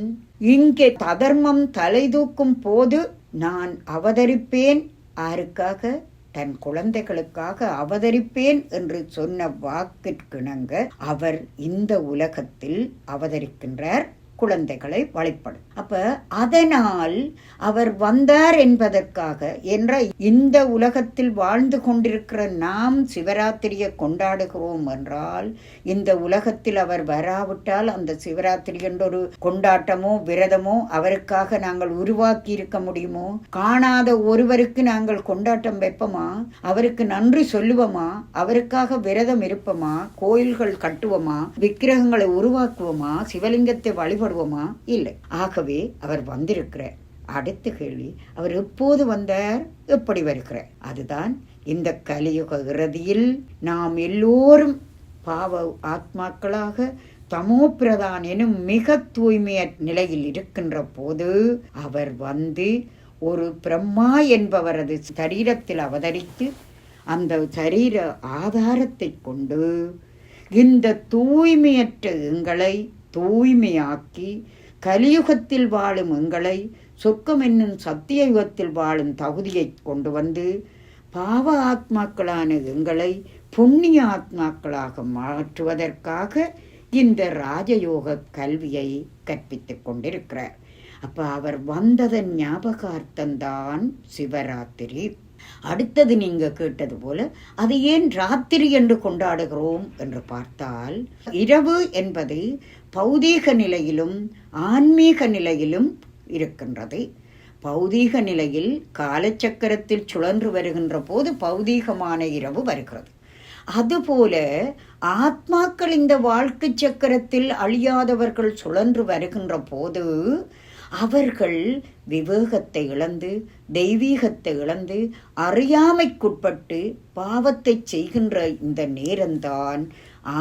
இங்கே தர்மம் தலை தூக்கும் போது நான் அவதரிப்பேன், யாருக்காக? தன் குழந்தைகளுக்காக அவதரிப்பேன் என்று சொன்ன வாக்கிற்கிணங்க அவர் இந்த உலகத்தில் அவதரிக்கின்றார், குழந்தைகளை வழிபடும். அப்ப அதனால் அவர் வந்தார் என்பதற்காக என்ற இந்த உலகத்தில் வாழ்ந்து கொண்டிருக்கிற நாம் சிவராத்திரியை கொண்டாடுகிறோம் என்றால், இந்த உலகத்தில் அவர் வராவிட்டால் அந்த சிவராத்திரி என்ற ஒரு கொண்டாட்டமோ விரதமோ அவருக்காக நாங்கள் உருவாக்கி இருக்க முடியுமோ? காணாத ஒருவருக்கு நாங்கள் கொண்டாட்டம் வைப்போமா? அவருக்கு நன்றி சொல்லுவோமா? அவருக்காக விரதம் இருப்போமா? கோயில்கள் கட்டுவோமா? விக்கிரகங்களை உருவாக்குவோமா? சிவலிங்கத்தை வழிபடுவோமா? இல்லை. ஆகவே அவர் வந்திருக்கிறார். அடுத்த கேள்வி, அவர் எப்போது வந்தார், எப்படி வருகிறார்? அதுதான் இந்த கலியுக இறுதியில் நாம் எல்லோரும் பாவ ஆத்மாக்களாக தமோ பிரதான் எனும் மிக தூய்மைய நிலையில் இருக்கின்ற போது அவர் வந்து ஒரு பிரம்மா என்பவரது சரீரத்தில் அவதரித்து அந்த சரீர ஆதாரத்தை கொண்டு இந்த தூய்மையற்ற எங்களை தூய்மையாக்கி கலியுகத்தில் வாழும் எங்களை சொர்க்கம் என்னும் சத்திய யுகத்தில் வாழும் தகுதியை கொண்டு வந்து பாவ ஆத்மாக்களான எங்களை புண்ணிய ஆத்மாக்களாக மாற்றுவதற்காக இந்த ராஜயோக கல்வியை கற்பித்துக் கொண்டிருக்கிறார். அப்ப அவர் வந்ததன் ஞாபகார்த்தம்தான் சிவராத்திரி. அடுத்தது நீங்க கேட்டது போல அது ஏன் ராத்திரி என்று கொண்டாடுகிறோம் என்று பார்த்தால், இரவு என்பது பௌதீக நிலையிலும் ஆன்மீக நிலையிலும் இருக்கின்றது. பௌதீக நிலையில் காலச்சக்கரத்தில் சுழன்று வருகின்ற போது பௌதீகமான இரவு வருகிறது. அதுபோல ஆத்மாக்கள் இந்த வாழ்க்கை சக்கரத்தில் அழியாதவர்கள் சுழன்று வருகின்ற போது அவர்கள் விவேகத்தை இழந்து தெய்வீகத்தை இழந்து அறியாமைக்குட்பட்டு பாவத்தை செய்கின்ற இந்த நேரம்தான்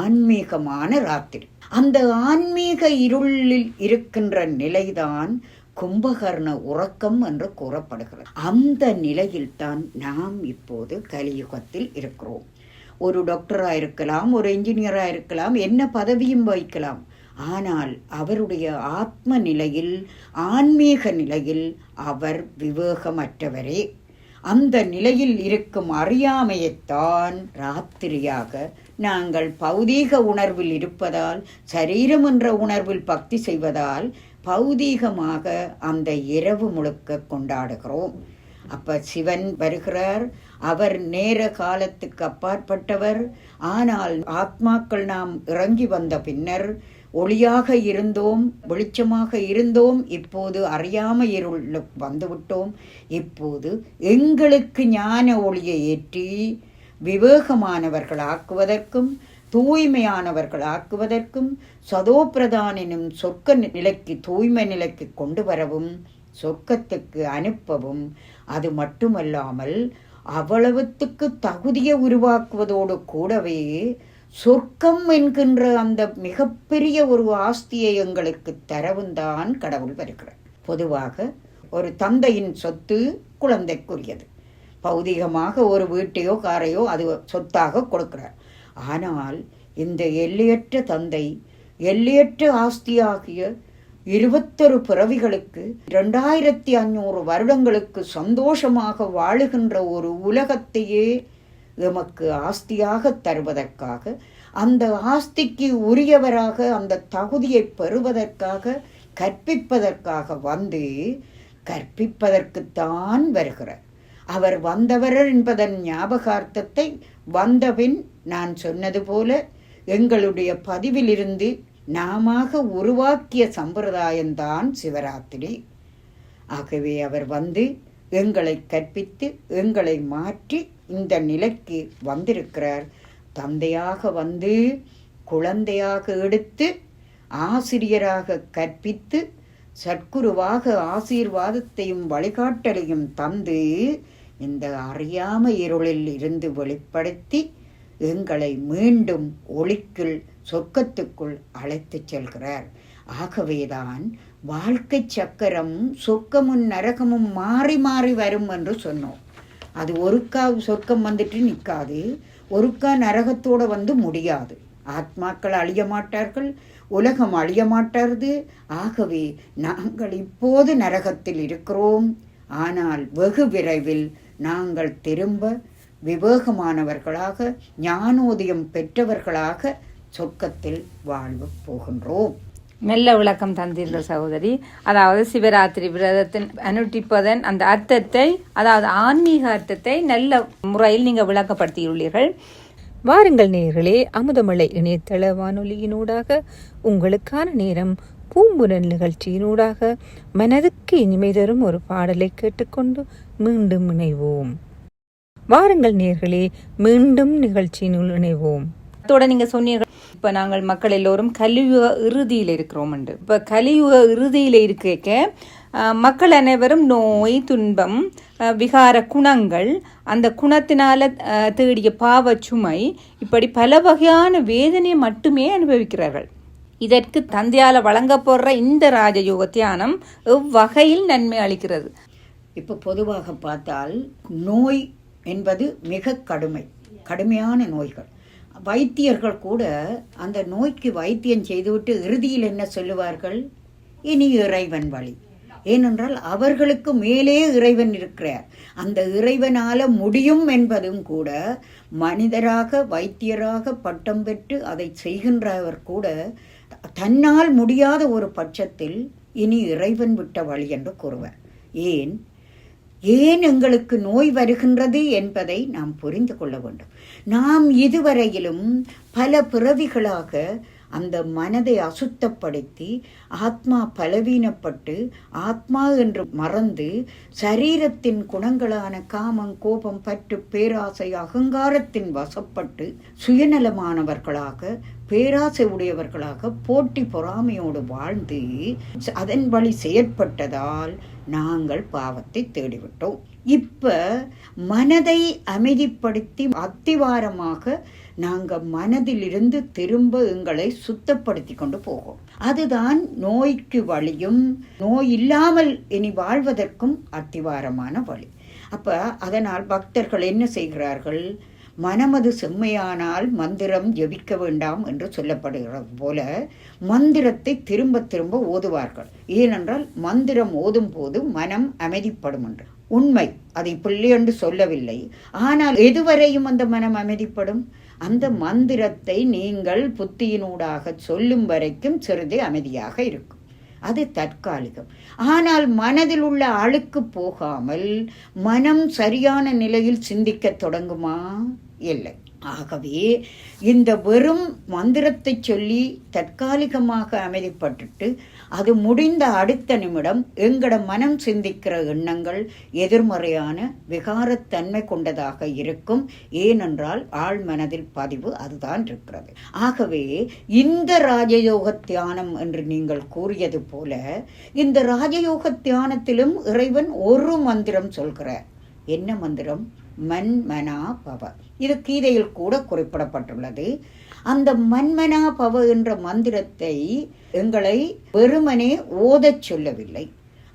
ஆன்மீகமான ராத்திரி. அந்த ஆன்மீக இருளில் இருக்கின்ற நிலைதான் கும்பகர்ண உறக்கம் என்று கூறப்படுகிறது. அந்த நிலையில்தான் நாம் இப்போது கலியுகத்தில் இருக்கிறோம். ஒரு டாக்டராக இருக்கலாம், ஒரு என்ஜினியராக இருக்கலாம், என்ன பதவியும் வகிக்கலாம். ஆனால் அவருடைய ஆத்ம நிலையில், ஆன்மீக நிலையில் அவர் விவேகமற்றவரே. அந்த நிலையில் இருக்கும் அறியாமையைத்தான் ராத்திரியாக நாங்கள் பௌதீக உணர்வில் இருப்பதால், சரீரம் என்ற உணர்வில் பக்தி செய்வதால் பௌதீகமாக அந்த இரவு முழுக்க கொண்டாடுகிறோம். அப்ப சிவன் வருகிறார். அவர் நேர காலத்துக்கு அப்பாற்பட்டவர். ஆனால் ஆத்மாக்கள் நாம் இறங்கி வந்த பின்னர் ஒளியாக இருந்தோம், வெளிச்சமாக இருந்தோம். இப்போது அறியாமை இருள் வந்துவிட்டோம். இப்போது எங்களுக்கு ஞான ஒளியை ஏற்றி விவேகமானவர்கள் ஆக்குவதற்கும், தூய்மையானவர்கள் ஆக்குவதற்கும், சதோப்பிரதானினும் சொர்க்க நிலைக்கு, தூய்மை நிலைக்கு கொண்டு வரவும், சொர்க்கத்துக்கு அனுப்பவும், அது மட்டுமல்லாமல் அவ்வளவுத்துக்கு தகுதியை உருவாக்குவதோடு கூடவே சொர்க்கம் என்கின்ற அந்த மிகப்பெரிய ஒரு ஆஸ்தியை எங்களுக்கு தரவும் தான் கடவுள் வருகிறார். பொதுவாக ஒரு தந்தையின் சொத்து குழந்தைக்குரியது. பௌதிகமாக ஒரு வீட்டையோ காரையோ அது சொத்தாக கொடுக்கிறார். ஆனால் இந்த எல்லையற்ற தந்தை எல்லையற்ற ஆஸ்தியாகிய 21 பிறவிகளுக்கு 2500 வருடங்களுக்கு சந்தோஷமாக வாழுகின்ற ஒரு உலகத்தையே எமக்கு ஆஸ்தியாக தருவதற்காக, அந்த ஆஸ்திக்கு உரியவராக அந்த தகுதியை பெறுவதற்காக, கற்பிப்பதற்காக வந்து கற்பிப்பதற்குத்தான் வருகிறார். அவர் வந்தவர் என்பதன் ஞாபகார்த்தத்தை வந்தபின் நான் சொன்னது போல எங்களுடைய பதிவிலிருந்து நாமாக உருவாக்கிய சம்பிரதாயம்தான் சிவராத்திரி. ஆகவே அவர் வந்து எங்களை கற்பித்து எங்களை மாற்றி இந்த நிலைக்கு வந்திருக்கிறார். தந்தையாக வந்து குழந்தையாக எடுத்து ஆசிரியராக கற்பித்து சத்குருவாக ஆசீர்வாதத்தையும் வழிகாட்டலையும் தந்து இந்த அறியாமை இருளில் இருந்து வெளிப்படுத்தி எங்களை மீண்டும் ஒளிக்குள், சொர்க்கத்துக்குள் அழைத்து செல்கிறார். ஆகவேதான் வாழ்க்கை சக்கரம் சொர்க்கமும் நரகமும் மாறி மாறி வரும் என்று சொன்னோம். அது ஒருக்கா சொர்க்கம் வந்துட்டு நிற்காது, ஒருக்கா நரகத்தோடு வந்து முடியாது. ஆத்மாக்கள் அழிய மாட்டார்கள், உலகம் அழிய மாட்டாது. ஆகவே நாங்கள் இப்போது நரகத்தில் இருக்கிறோம். ஆனால் வெகு விரைவில் நாங்கள் திரும்ப விவேகமானவர்களாக, ஞானோதயம் பெற்றவர்களாக சொர்க்கத்தில் வாழ்வு போகின்றோம். நல்ல விளக்கம் தந்தீர்கள் சகோதரி. அதாவது சிவராத்திரி விரதத்தின் அனுஷ்டிப்பதன் அந்த அர்த்தத்தை, அதாவது ஆன்மீக அர்த்தத்தை நல்ல முறையில் நீங்கள் விளக்கப்படுத்தியுள்ளீர்கள். வாருங்கள் நேயர்களே, அமுதமலை இணையதள வானொலியினூடாக உங்களுக்கான நேரம் பூம்புரல் நிகழ்ச்சியினூடாக மனதுக்கு இனிமை தரும் ஒரு பாடலை கேட்டுக்கொண்டு மீண்டும் இணைவோம். வாருங்கள் நேயர்களே, மீண்டும் நிகழ்ச்சியினுள் இணைவோம். அதோட நீங்கள் சொன்னீர்கள், இப்போ நாங்கள் மக்கள் எல்லோரும் கலியுக இறுதியில் இருக்கிறோம் என்று. இப்போ கலியுக இறுதியில் இருக்க மக்கள் அனைவரும் நோய், துன்பம், விகார குணங்கள், அந்த குணத்தினால தேடிய பாவ சுமை, இப்படி பல வகையான வேதனையை மட்டுமே அனுபவிக்கிறார்கள். இதற்கு தந்தையால் வழங்கப்படுற இந்த ராஜயோக தியானம் எவ்வகையில் நன்மை அளிக்கிறது? இப்போ பொதுவாக பார்த்தால் நோய் என்பது மிக கடுமையான நோய்கள். வைத்தியர்கள் கூட அந்த நோய்க்கு வைத்தியம் செய்துவிட்டு இறுதியில் என்ன சொல்லுவார்கள்? இனி இறைவன் வழி. ஏனென்றால் அவர்களுக்கு மேலே இறைவன் இருக்கிறார். அந்த இறைவனால முடியும் என்பதும் கூட மனிதராக வைத்தியராக பட்டம் பெற்று அதை செய்கின்றவர் கூட தன்னால் முடியாத ஒரு பட்சத்தில் இனி இறைவன் விட்ட வழி என்று கூறுவார். ஏன் எங்களுக்கு நோய் வருகின்றது என்பதை நாம் புரிந்து கொள்ள வேண்டும். நாம் இதுவரையிலும் பல பிறவிகளாக அந்த மனதை அசுத்தப்படுத்தி ஆத்மா பலவீனப்பட்டு ஆத்மா என்று மறந்து சரீரத்தின் குணங்களான காமம், கோபம், பற்று, பேராசை, அகங்காரத்தின் வசப்பட்டு சுயநலமானவர்களாக, பேராசை உடையவர்களாக, போட்டி பொறாமையோடு வாழ்ந்து அதன் வழி செயற்பட்டதால் நாங்கள் பாவத்தை தேடிவிட்டோம். இப்ப மனதை அமைதிப்படுத்தி அத்திவாரமாக நாங்கள் மனதிலிருந்து திரும்ப எங்களை சுத்தப்படுத்தி கொண்டு போகும். அதுதான் நோய்க்கு வழியும் நோய் இல்லாமல் இனி வாழ்வதற்கும் அத்திவாரமான வழி. அப்போ அதனால் பக்தர்கள் என்ன செய்கிறார்கள்? மனமது செம்மையானால் மந்திரம் ஜபிக்க வேண்டாம் என்று சொல்லப்படுகிறது போல மந்திரத்தை திரும்ப திரும்ப ஓதுவார்கள். ஏனென்றால் மந்திரம் ஓதும் போது மனம் அமைதிப்படும் என்று. உண்மை, அதை பிள்ளை என்று சொல்லவில்லை. ஆனால் எதுவரையும் அந்த மனம் அமைதிப்படும்? அந்த மந்திரத்தை நீங்கள் புத்தியினூடாக சொல்லும் வரைக்கும் சிறிது அமைதியாக இருக்கும். அது தற்காலிகம். ஆனால் மனதில் உள்ள அழுக்கு போகாமல் மனம் சரியான நிலையில் சிந்திக்க தொடங்குமா? இல்லை. ஆகவே இந்த வெறும் மந்திரத்தை சொல்லி தற்காலிகமாக அமைதிப்பட்டுட்டு அது முடிந்த அடுத்த நிமிடம் எங்கட மனம் சிந்திக்கிற எண்ணங்கள் எதிர்மறையான விகாரத்தன்மை கொண்டதாக இருக்கும். ஏனென்றால் ஆழ் மனதில் பதிவு அதுதான் இருக்கிறது. ஆகவே இந்த ராஜயோக தியானம் என்று நீங்கள் கூறியது போல இந்த ராஜயோக தியானத்திலும் இறைவன் ஒரு மந்திரம் சொல்கிறார். என்ன மந்திரம்? மன்மனா பவ. இது கீதையில் கூட குறிப்பிடப்பட்டுள்ளது. அந்த மன்மனா பவ என்ற மந்திரத்தை எங்களை வெறுமனே ஓதச் சொல்லவில்லை.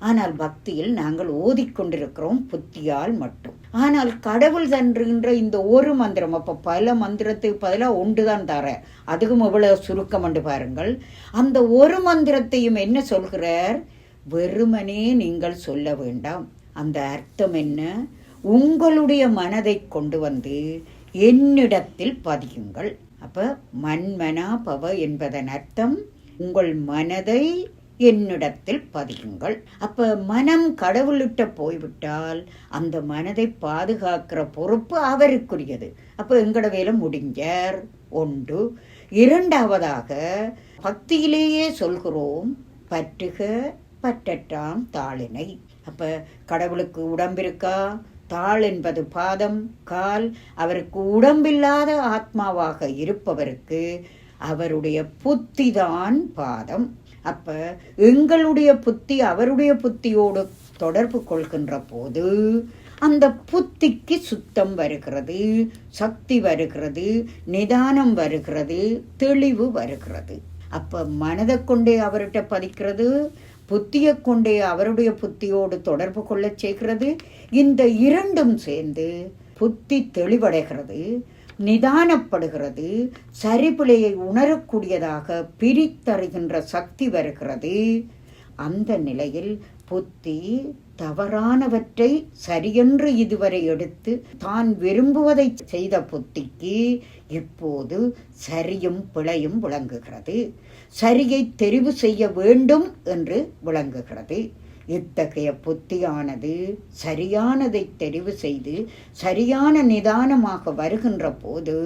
ஆனால் பக்தியில் நாங்கள் ஓதிக்கொண்டிருக்கிறோம் புத்தியால் மட்டும். ஆனால் கடவுள் தருகின்ற இந்த ஒரு மந்திரம், அப்போ பல மந்திரத்துக்கு பதிலாக ஒன்றுதான் தர, அதுக்கும் எவ்வளவு சுருக்கம் என்று பாருங்கள். அந்த ஒரு மந்திரத்தையும் என்ன சொல்கிறார்? வெறுமனே நீங்கள் சொல்ல வேண்டாம். அந்த அர்த்தம் என்ன? உங்களுடைய மனதை கொண்டு வந்து என்னிடத்தில் பதியுங்கள். அப்ப மன்மனா பவ என்பதன் அர்த்தம் உங்கள் மனதை என்னிடத்தில் பதியுங்கள். அப்ப மனம் கடவுள்கிட்ட போய்விட்டால் அந்த மனதை பாதுகாக்கிற பொறுப்பு அவருக்குரியது. அப்ப எங்கட வேலை முடிஞ்சார் ஒன்று. இரண்டாவதாக பக்தியிலேயே சொல்கிறோம், பற்றுக பற்றட்டாம் தாளினை. அப்ப கடவுளுக்கு உடம்பிருக்கா? தாள் என்பது பாதம், கால். அவருக்கு உடம்பில்லாத ஆத்மாவாக இருப்பவருக்கு அவருடைய புத்தி தான் பாதம். அப்ப எங்களுடைய புத்தி அவருடைய புத்தியோடு தொடர்பு கொள்கின்ற போது அந்த புத்திக்கு சுத்தம் வருகிறது, சக்தி வருகிறது, நிதானம் வருகிறது, தெளிவு வருகிறது. அப்ப மனதை கொண்டே அவர்கிட்ட பதிக்கிறது, புத்தியை கொண்டே அவருடைய புத்தியோடு தொடர்பு கொள்ள செய்கிறது. இந்த இரண்டும் சேர்ந்து புத்தி தெளிவடைகிறது, நிதானப்படுகிறது, சரிபிழையை உணரக்கூடியதாக பிரித்தறிகின்ற சக்தி வருகிறது. அந்த நிலையில் புத்தி தவறானவற்றை சரியென்று இதுவரை எடுத்து தான் விரும்புவதை செய்த புத்திக்கு இப்போது சரியும் பிழையும் விளங்குகிறது. சரியை தெரிவு செய்ய வேண்டும் என்று விளங்குகிறது. இத்தகைய புத்தியானது சரியானதை தெரிவு செய்து சரியான நிதானமாக வருகின்ற போது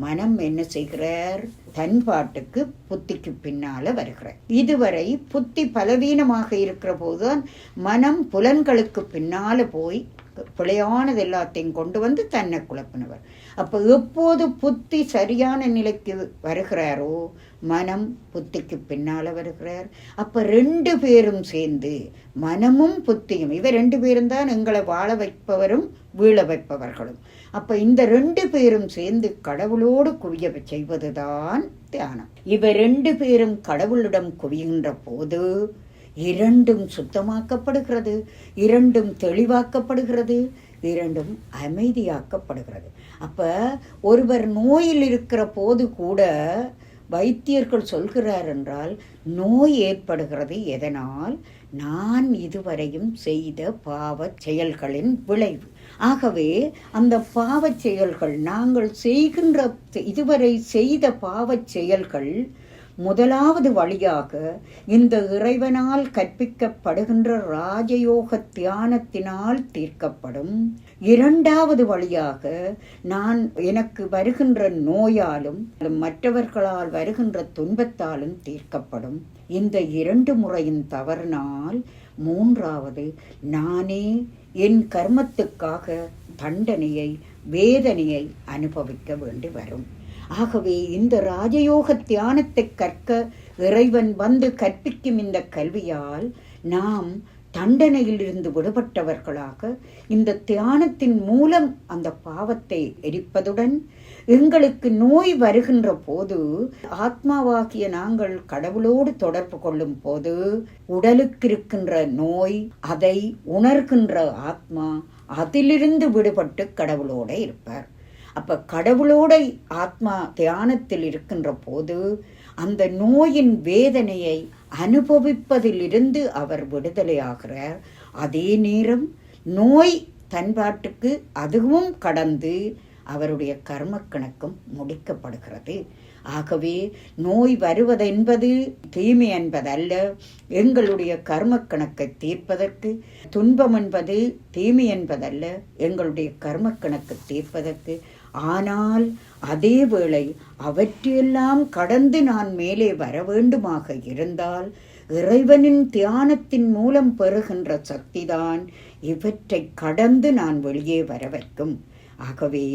மனம் என்ன செய்கிறார்? தன் பாட்டுக்கு புத்திக்கு பின்னால வருகிறார். இதுவரை புத்தி பலவீனமாக இருக்கிற போதுதான் மனம் புலன்களுக்கு பின்னால போய் பிழையானது எல்லாத்தையும் கொண்டு வந்து தன்னை குழப்பினவர். அப்போ எப்போது புத்தி சரியான நிலைக்கு வருகிறாரோ மனம் புத்திக்கு பின்னால வருகிறார். அப்ப ரெண்டு பேரும் சேர்ந்து, மனமும் புத்தியும், இவ ரெண்டு பேரும் தான் எங்களை வாழ வைப்பவரும் வீழ வைப்பவர்களும். அப்ப இந்த ரெண்டு பேரும் சேர்ந்து கடவுளோடு குவிய செய்வதுதான் தியானம். இவ ரெண்டு பேரும் கடவுளிடம் குவிகின்ற போது இரண்டும் சுத்தமாக்கப்படுகிறது, இரண்டும் தெளிவாக்கப்படுகிறது, இரண்டும் அமைதியாக்கப்படுகிறது. அப்ப ஒருவர் நோயில் இருக்கிற போது கூட வைத்தியர்கள் சொல்கிறார் என்றால் நோய் ஏற்படுகிறது எதனால்? நான் இதுவரையும் செய்த பாவ செயல்களின் விளைவு. ஆகவே அந்த பாவ செயல்கள், நாங்கள் செய்கின்ற இதுவரை செய்த பாவ செயல்கள் முதலாவது வழியாக இந்த இறைவனால் கற்பிக்கப்படுகின்ற ராஜயோக தியானத்தினால் தீர்க்கப்படும். இரண்டாவது வழியாக நான் எனக்கு வருகின்ற நோயாலும் மற்றவர்களால் வருகின்ற துன்பத்தாலும் தீர்க்கப்படும். இந்த இரண்டு முறையின் தவறினால் மூன்றாவது நானே என் கர்மத்துக்காக தண்டனையை, வேதனையை அனுபவிக்க வேண்டி வரும். ஆகவே இந்த ராஜயோக தியானத்தை கற்க இறைவன் வந்து கற்பிக்கும் இந்த கல்வியால் நாம் தண்டனையிலிருந்து விடுபட்டவர்களாக இந்த தியானத்தின் மூலம் அந்த பாவத்தை எரிப்பதுடன் எங்களுக்கு நோய் வருகின்ற போது ஆத்மாவாகிய நாங்கள் கடவுளோடு தொடர்பு கொள்ளும் போது உடலுக்கு இருக்கின்ற நோய் அதை உணர்கின்ற ஆத்மா அதிலிருந்து விடுபட்டு கடவுளோட இருப்பார். அப்ப கடவுளோட ஆத்மா தியானத்தில் இருக்கின்ற போது அந்த நோயின் வேதனையை அனுபவிப்பதிலிருந்து அவர் விடுதலையாகிறார். அதே நேரம் நோய் தன்பாட்டுக்கு அதுவும் கடந்து அவருடைய கர்ம கணக்கும் முடிக்கப்படுகிறது. ஆகவே நோய் வருவதென்பது தீமை என்பதல்ல, எங்களுடைய கர்ம கணக்கை தீர்ப்பதற்கு. துன்பம் என்பது தீமை என்பதல்ல, எங்களுடைய கர்ம கணக்கு தீர்ப்பதற்கு. ஆனால் அதே வேளை அவற்றையெல்லாம் கடந்து நான் மேலே வர வேண்டுமாக இருந்தால் இறைவனின் தியானத்தின் மூலம் பெறுகின்ற சக்திதான் இவற்றை கடந்து நான் வெளியே வர வைக்கும். ஆகவே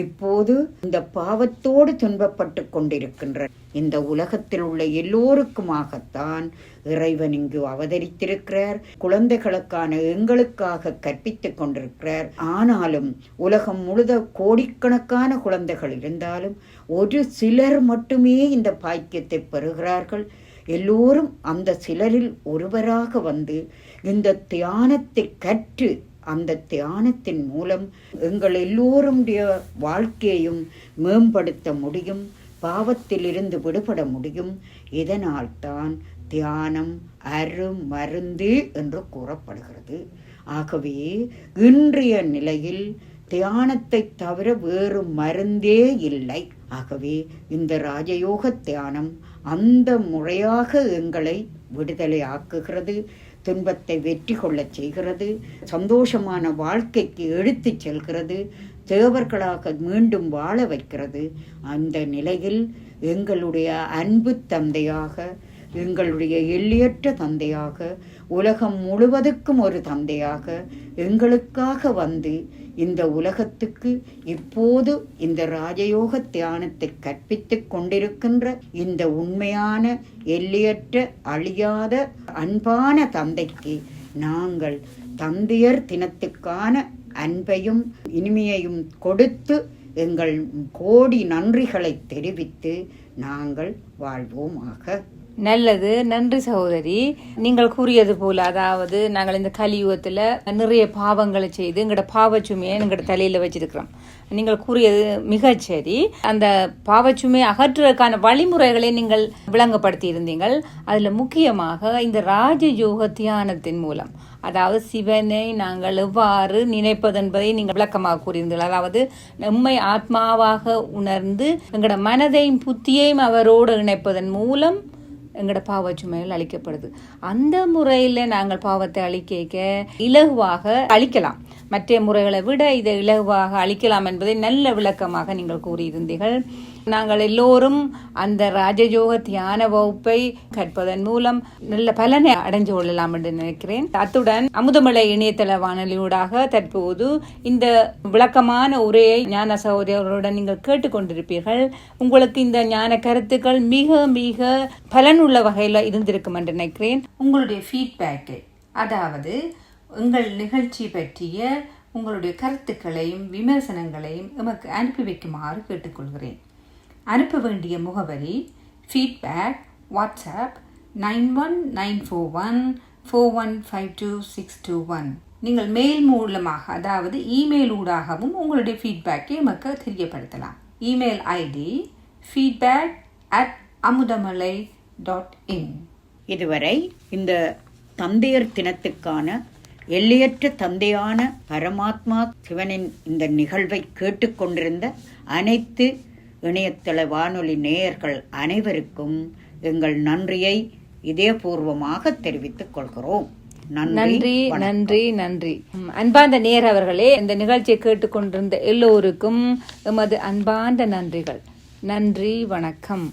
இப்போது இந்த பாவத்தோடு துன்பப்பட்டு கொண்டிருக்கின்ற இந்த உலகத்தில் உள்ள எல்லோருக்குமாகத்தான் இறைவன் இங்கு அவதரித்திருக்கிறார். குழந்தைகளுக்கான எங்களுக்காக கற்பித்துக் கொண்டிருக்கிறார். ஆனாலும் உலகம் முழுத கோடிக்கணக்கான குழந்தைகள் இருந்தாலும் ஒரு சிலர் மட்டுமே இந்த பாக்கியத்தை பெறுகிறார்கள். எல்லோரும் அந்த சிலரில் ஒருவராக வந்து இந்த தியானத்தை கற்று அந்த தியானத்தின் மூலம் எங்கள் எல்லோருடைய வாழ்க்கையையும் மேம்படுத்த முடியும், பாவத்திலிருந்து விடுபட முடியும். இதனால்தான் தியானம் அருமருந்து என்று கூறப்படுகிறது. ஆகவே இன்றைய நிலையில் தியானத்தை தவிர வேறு மருந்தே இல்லை. ஆகவே இந்த ராஜயோக தியானம் அந்த முறையாக எங்களை விடுதலை ஆக்குகிறது, துன்பத்தை வெற்றி கொள்ளச் செய்கிறது, சந்தோஷமான வாழ்க்கைக்கு எடுத்துச் செல்கிறது, தேவர்களாக மீண்டும் வாழ வைக்கிறது. அந்த நிலையில் எங்களுடைய அன்பு தந்தையாக, எங்களுடைய எல்லையற்ற தந்தையாக, உலகம் முழுவதுக்கும் ஒரு தந்தையாக எங்களுக்காக வந்து இந்த உலகத்துக்கு இப்போது இந்த ராஜயோக தியானத்தை கற்பித்துக் கொண்டிருக்கின்ற இந்த உண்மையான எல்லையற்ற அழியாத அன்பான தந்தைக்கு நாங்கள் தந்தையர் தினத்துக்கான அன்பையும் இனிமையையும் கொடுத்து எங்கள் கோடி நன்றிகளை தெரிவித்து நாங்கள் வாழ்வோமாக. நல்லது, நன்றி சகோதரி. நீங்கள் கூறியது போல, அதாவது நாங்கள் இந்த கலியுகத்தில் நிறைய பாவங்களை செய்து எங்களோட பாவச்சுமையை எங்களோட தலையில் வச்சிருக்கிறோம். நீங்கள் கூறியது மிகச்சரி. அந்த பாவச்சுமையை அகற்றுவதற்கான வழிமுறைகளை நீங்கள் விளங்கப்படுத்தி இருந்தீங்கள். அதில் முக்கியமாக இந்த ராஜயோக தியானத்தின் மூலம், அதாவது சிவனை நாங்கள் எவ்வாறு நினைப்பது என்பதை நீங்கள் விளக்கமாக கூறியிருந்தீர்கள். அதாவது நம்மை ஆத்மாவாக உணர்ந்து எங்களோட மனதையும் புத்தியையும் அவரோடு இணைப்பதன் மூலம் எங்களோட பாவச்சுமைகள் அழிக்கப்படுது. அந்த முறையில் நாங்கள் பாவத்தை அழிக்க இலகுவாக அழிக்கலாம். மற்ற முறைகளை விட இதை இலகுவாக அழிக்கலாம் என்பதை நல்ல விளக்கமாக நீங்கள் கூறியிருந்தீர்கள். நாங்கள் எல்லோரும் அந்த ராஜயோக தியான வகுப்பை கற்பதன் மூலம் நல்ல பலனை அடைஞ்சு கொள்ளலாம் என்று நினைக்கிறேன். அத்துடன் அமுதமலை இணையதள வானொலியூடாக தற்போது இந்த விளக்கமான உரையை ஞான சகோதரர்களுடன் நீங்கள் கேட்டுக்கொண்டிருப்பீர்கள். உங்களுக்கு இந்த ஞான கருத்துக்கள் மிக மிக பலனுள்ள வகையில் இருந்திருக்கும் என்று நினைக்கிறேன். உங்களுடைய ஃபீட்பேக்கை, அதாவது உங்கள் நிகழ்ச்சி பற்றிய உங்களுடைய கருத்துக்களையும் விமர்சனங்களையும் எமக்கு அனுப்பி வைக்குமாறு கேட்டுக்கொள்கிறேன். அனுப்ப வேண்டிய முகவரி feedback WhatsApp 919414152621. நீங்கள் மெயில் மூலமாக, அதாவது இமெயில் ஊடாகவும் உங்களுடைய ஃபீட்பேக்கை எமக்கு தெரியப்படுத்தலாம். Email ID feedback@amudamalai.in. இதுவரை இந்த தந்தையர் தினத்துக்கான எல்லையற்ற தந்தையான பரமாத்மா சிவனின் இந்த நிகழ்வை கேட்டுக்கொண்டிருந்த அனைத்து இணையதள வானொலி நேயர்கள் அனைவருக்கும் எங்கள் நன்றியை இதயபூர்வமாக தெரிவித்துக் கொள்கிறோம். நன்றி நன்றி நன்றி. அன்பார்ந்த நேயர் அவர்களே, இந்த நிகழ்ச்சியை கேட்டுக்கொண்டிருந்த எல்லோருக்கும் எமது அன்பார்ந்த நன்றிகள். நன்றி, வணக்கம்.